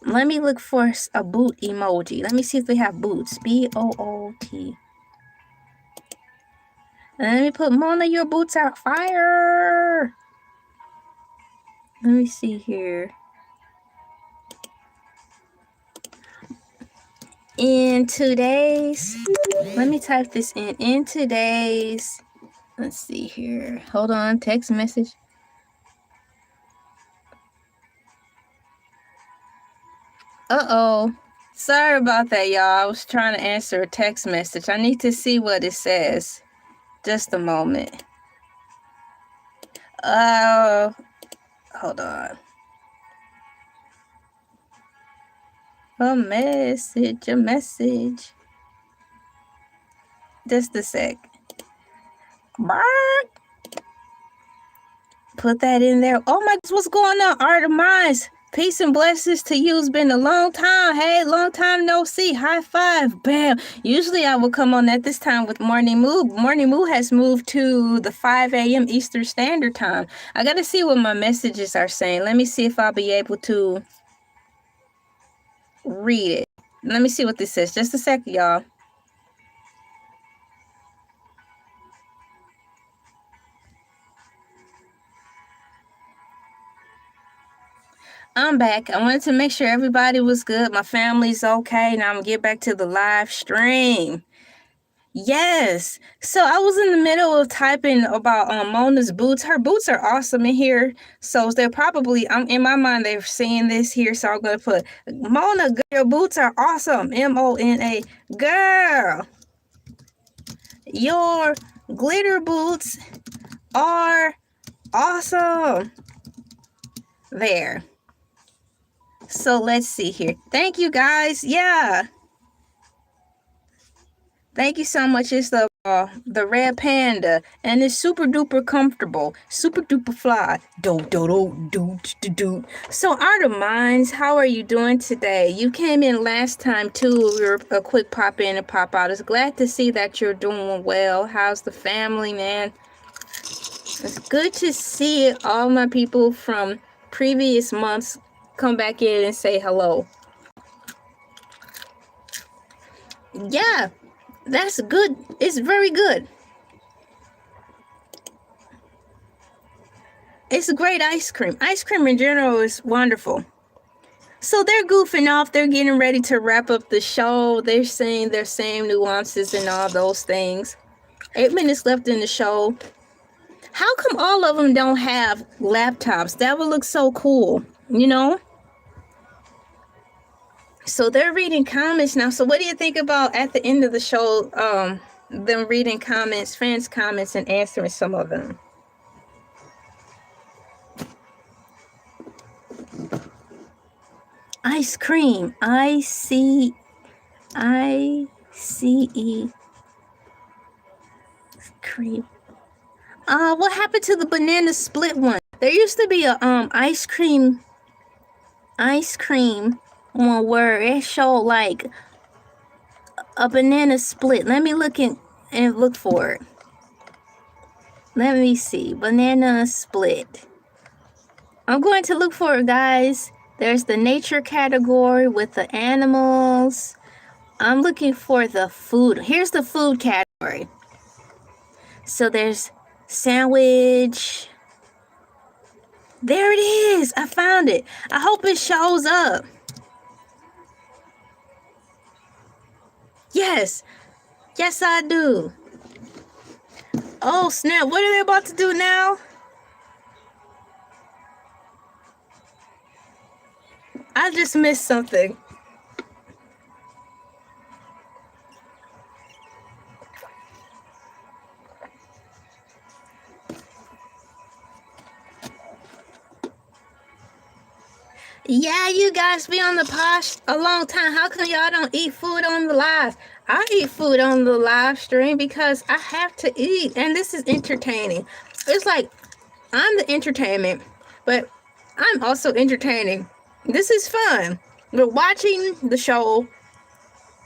Let me look for a boot emoji. Let me see if we have boots. B-O-O-T. And let me put, Mona, your boots are fire. Let me see here. In today's, let me type this in today's, let's see here. Hold on, text message. Uh-oh. Sorry about that, y'all. I was trying to answer a text message. I need to see what it says. Just a moment. Hold on. A message. Just a sec. Put that in there. Oh my goodness, what's going on? Art of Minds. Peace and blessings to you. It's been a long time. Hey, long time no see. High five. Bam. Usually I will come on at this time with Morning Move. Morning Move has moved to the 5 a.m. Eastern Standard Time. I got to see what my messages are saying. Let me see if I'll be able to read it. Let me see what this says. Just a second, y'all. I'm back. I wanted to make sure everybody was good. My family's okay. Now I'm going to get back to the live stream. Yes. So I was in the middle of typing about Mona's boots. Her boots are awesome in here. So they're probably, in my mind, they're seeing this here. So I'm going to put, Mona, your boots are awesome. M-O-N-A. Girl, your glitter boots are awesome. There. So let's see here. Thank you guys. Yeah. Thank you so much. It's the red panda, and it's super duper comfortable, super duper fly. Do do do do do do. So, Art of Minds, how are you doing today? You came in last time too. We were a quick pop in and pop out. It's glad to see that you're doing well. How's the family, man? It's good to see all my people from previous months come back in and say hello. Yeah. That's good. It's very good. It's great ice cream. Ice cream in general is wonderful. So they're goofing off. They're getting ready to wrap up the show. They're saying their same nuances and all those things. 8 minutes left in the show. How come all of them don't have laptops? That would look so cool, you know? So they're reading comments now. So what do you think about at the end of the show, them reading comments, fans' comments, and answering some of them? Ice cream. I-C-E. Cream. What happened to the banana split one? There used to be a ice cream one where it showed like a banana split. Let me look and look for it. Let me see. Banana split. I'm going to look for it, guys. There's the nature category with the animals. I'm looking for the food. Here's the food category. So there's sandwich. There it is. I found it. I hope it shows up. Yes. Yes, I do. Oh, snap. What are they about to do now? I just missed something. Yeah, you guys be on the posh a long time. How come y'all don't eat food on the live? I eat food on the live stream because I have to eat, and this is entertaining. It's like I'm the entertainment, but I'm also entertaining. This is fun. We're watching the show,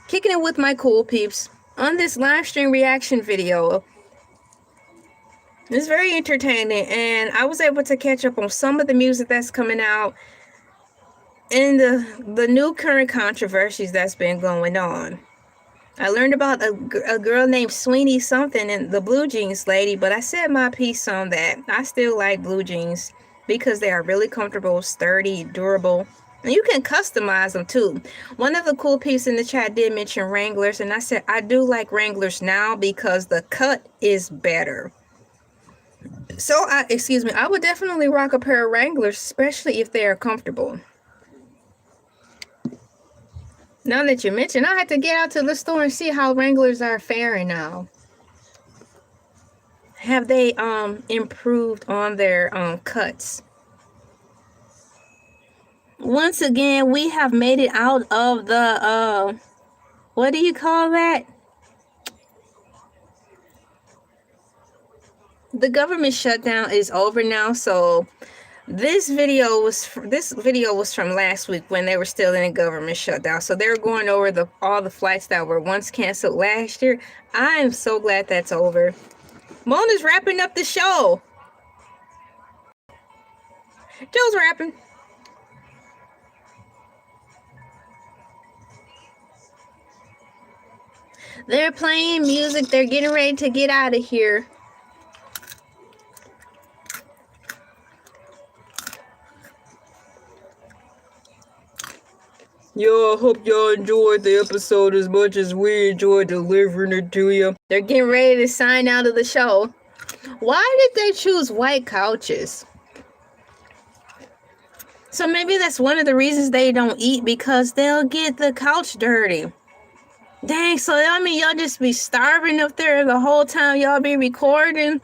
kicking it with my cool peeps on this live stream reaction video. It's very entertaining, and I was able to catch up on some of the music that's coming out and the new current controversies that's been going on. I learned about a girl named Sweeney something and the blue jeans lady, but I said my piece on that. I still like blue jeans because they are really comfortable, sturdy, durable, and you can customize them too. One of the cool peeps in the chat did mention Wranglers, and I said I do like Wranglers now because the cut is better. So I would definitely rock a pair of Wranglers, especially if they are comfortable. Now that you mention, I had to get out to the store and see how Wranglers are faring now. Have they improved on their cuts? Once again, we have made it out of the what do you call that? The government shutdown is over now, so this video was from last week when they were still in a government shutdown. So they were going over all the flights that were once canceled last year. I am so glad that's over. Mona's wrapping up the show. Joe's rapping. They're playing music. They're getting ready to get out of here. Yo, I hope y'all enjoyed the episode as much as we enjoyed delivering it to you. They're getting ready to sign out of the show. Why did they choose white couches? So maybe that's one of the reasons they don't eat, because they'll get the couch dirty. Dang, so I mean y'all just be starving up there the whole time y'all be recording?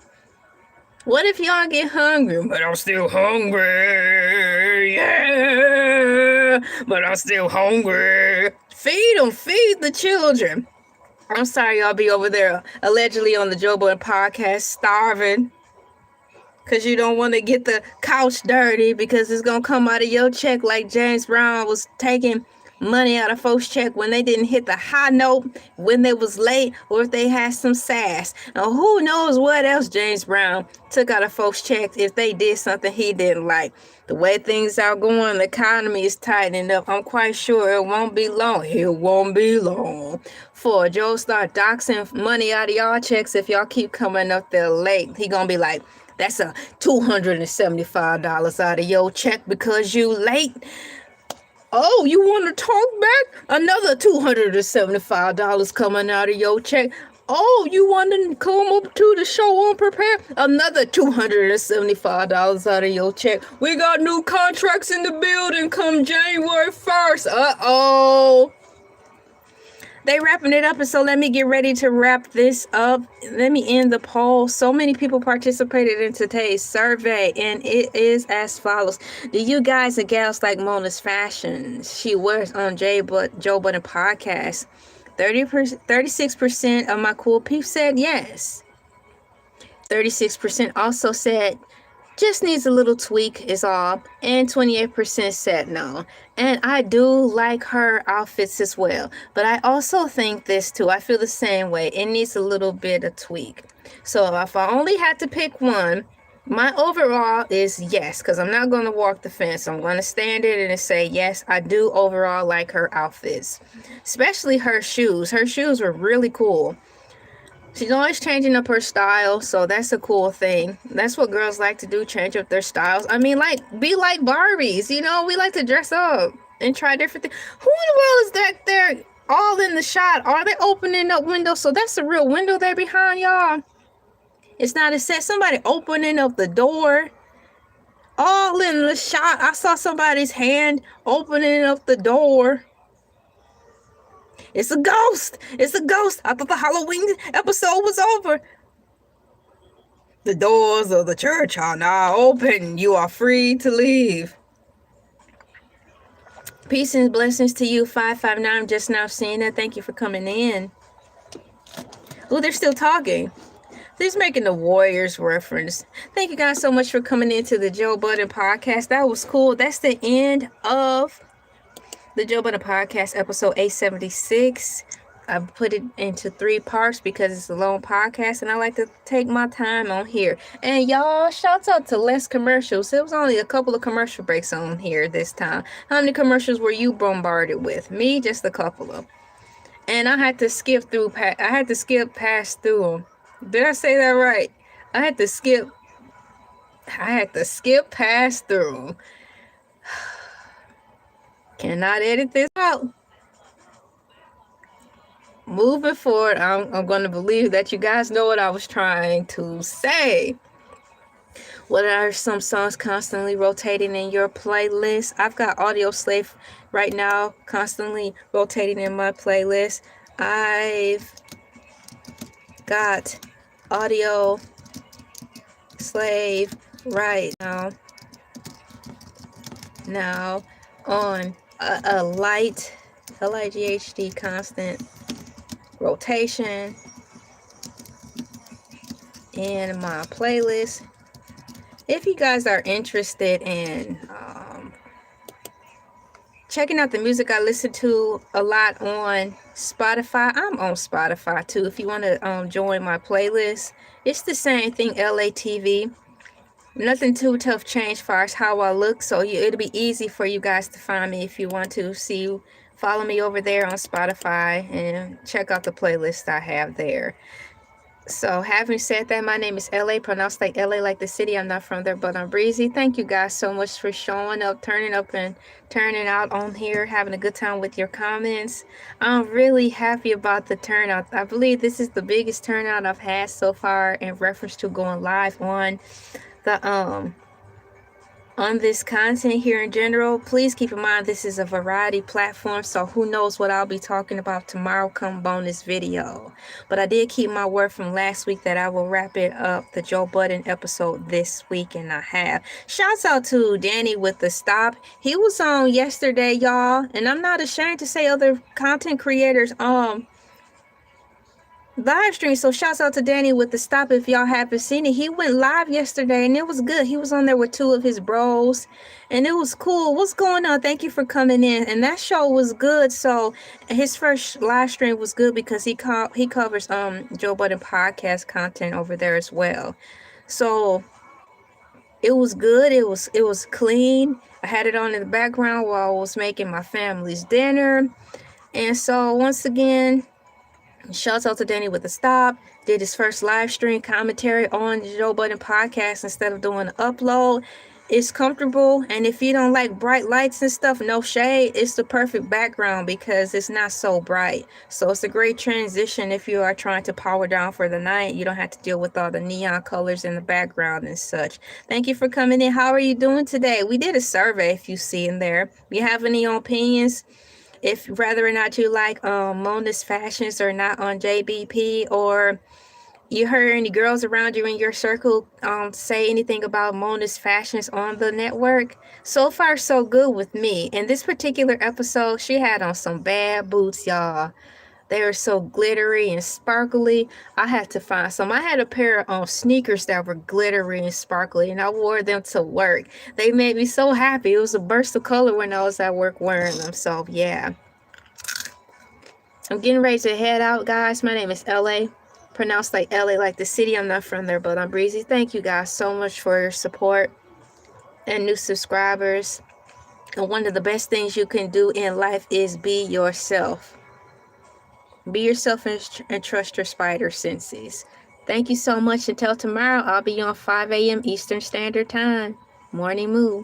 What if y'all get hungry? But I'm still hungry. Yeah. But I'm still hungry. Feed them. Feed the children. I'm sorry y'all be over there allegedly on the Joe Budden Podcast starving. Because you don't want to get the couch dirty because it's going to come out of your check like James Brown was taking money out of folks' check when they didn't hit the high note, when they was late, or if they had some sass. Now, who knows what else James Brown took out of folks' checks if they did something he didn't like. The way things are going, the economy is tightening up. I'm quite sure it won't be long. It won't be long for Joe start doxing money out of y'all checks if y'all keep coming up there late. He gonna be like, that's a $275 out of your check because you late. Oh, you want to talk back? Another $275 coming out of your check. Oh, you want to come up to the show unprepared? Another $275 out of your check. We got new contracts in the building come January 1st. Uh-oh. They wrapping it up, and so let me get ready to wrap this up. Let me end the poll. So many people participated in today's survey, and it is as follows. Do you guys and gals like Mona's fashion she wears on Joe Budden Podcast? 36% of my cool peeps said yes. 36% also said just needs a little tweak is all, and 28% said no. And I do like her outfits as well, but I also think this too. I feel the same way. It needs a little bit of tweak. So if I only had to pick one, my overall is yes, because I'm not going to walk the fence. I'm going to stand it and say yes, I do overall like her outfits, especially her shoes. Her shoes were really cool. She's always changing up her style, so that's a cool thing. That's what girls like to do, change up their styles. I mean, like, be like Barbies, you know? We like to dress up and try different things. Who in the world is that there all in the shot? Are they opening up windows? So that's the real window there behind y'all. It's not a set. Somebody opening up the door. All in the shot. I saw somebody's hand opening up the door. It's a ghost. It's a ghost. I thought the Halloween episode was over. The doors of the church are now open. You are free to leave. Peace and blessings to you, 559. Just now seeing that. Thank you for coming in. Oh, they're still talking. They're making the Warriors reference. Thank you guys so much for coming into the Joe Budden Podcast. That was cool. That's the end of the Joe Budden Podcast, episode 876. I put it into 3 parts because it's a long podcast, and I like to take my time on here. And y'all, shouts out to less commercials. There was only a couple of commercial breaks on here this time. How many commercials were you bombarded with? Me, just a couple of. And I had to skip past through them. Did I say that right? I had to skip past through them. Cannot edit this out. Moving forward, I'm going to believe that you guys know what I was trying to say. What are some songs constantly rotating in your playlist? I've got Audio Slave right now constantly rotating in my playlist. I've got Audio Slave right now on a light LIGHD constant rotation in my playlist. If you guys are interested in checking out the music I listen to a lot on Spotify, I'm on Spotify too. If you want to join my playlist, it's the same thing, Elay TV. Nothing too tough change as far as how I look, so it'll be easy for you guys to find me if you want to see. Follow me over there on Spotify and check out the playlist I have there. So having said that, my name is LA, pronounced like LA like the city. I'm not from there, but I'm breezy. Thank you guys so much for showing up, turning up, and turning out on here, having a good time with your comments. I'm really happy about the turnout. I believe this is the biggest turnout I've had so far in reference to going live on the on this content here in general. Please keep in mind this is a variety platform, so who knows what I'll be talking about tomorrow come bonus video. But I did keep my word from last week that I will wrap it up, the Joe Budden episode, this week, and I have. Shouts out to Danny with the stop. He was on yesterday, y'all, and I'm not ashamed to say other content creators live stream. So shouts out to Danny with the stop. If y'all haven't seen it, he went live yesterday and it was good. He was on there with 2 of his bros and it was cool. What's going on? Thank you for coming in. And that show was good. So his first live stream was good because he covers Joe Budden Podcast content over there as well. So it was good. It was clean. I had it on in the background while I was making my family's dinner. And so once again, shouts out to Danny with the stop. Did his first live stream commentary on the Joe Budden Podcast instead of doing an upload. It's comfortable, and if you don't like bright lights and stuff, no shade, it's the perfect background because it's not so bright. So it's a great transition if you are trying to power down for the night. You don't have to deal with all the neon colors in the background and such. Thank you for coming in. How are you doing today? We did a survey, if you see in there. If you have any opinions, if whether or not you like Mona's fashions or not on JBP, or you heard any girls around you in your circle say anything about Mona's fashions on the network. So far, so good with me. In this particular episode, she had on some bad boots, y'all. They were so glittery and sparkly. I had to find some. I had a pair of sneakers that were glittery and sparkly, and I wore them to work. They made me so happy. It was a burst of color when I was at work wearing them. So, yeah. I'm getting ready to head out, guys. My name is LA. Pronounced like LA, like the city. I'm not from there, but I'm breezy. Thank you guys so much for your support and new subscribers. And one of the best things you can do in life is be yourself. Be yourself and trust your spider senses. Thank you so much. Until tomorrow, I'll be on 5 a.m. Eastern Standard Time. Morning Moo.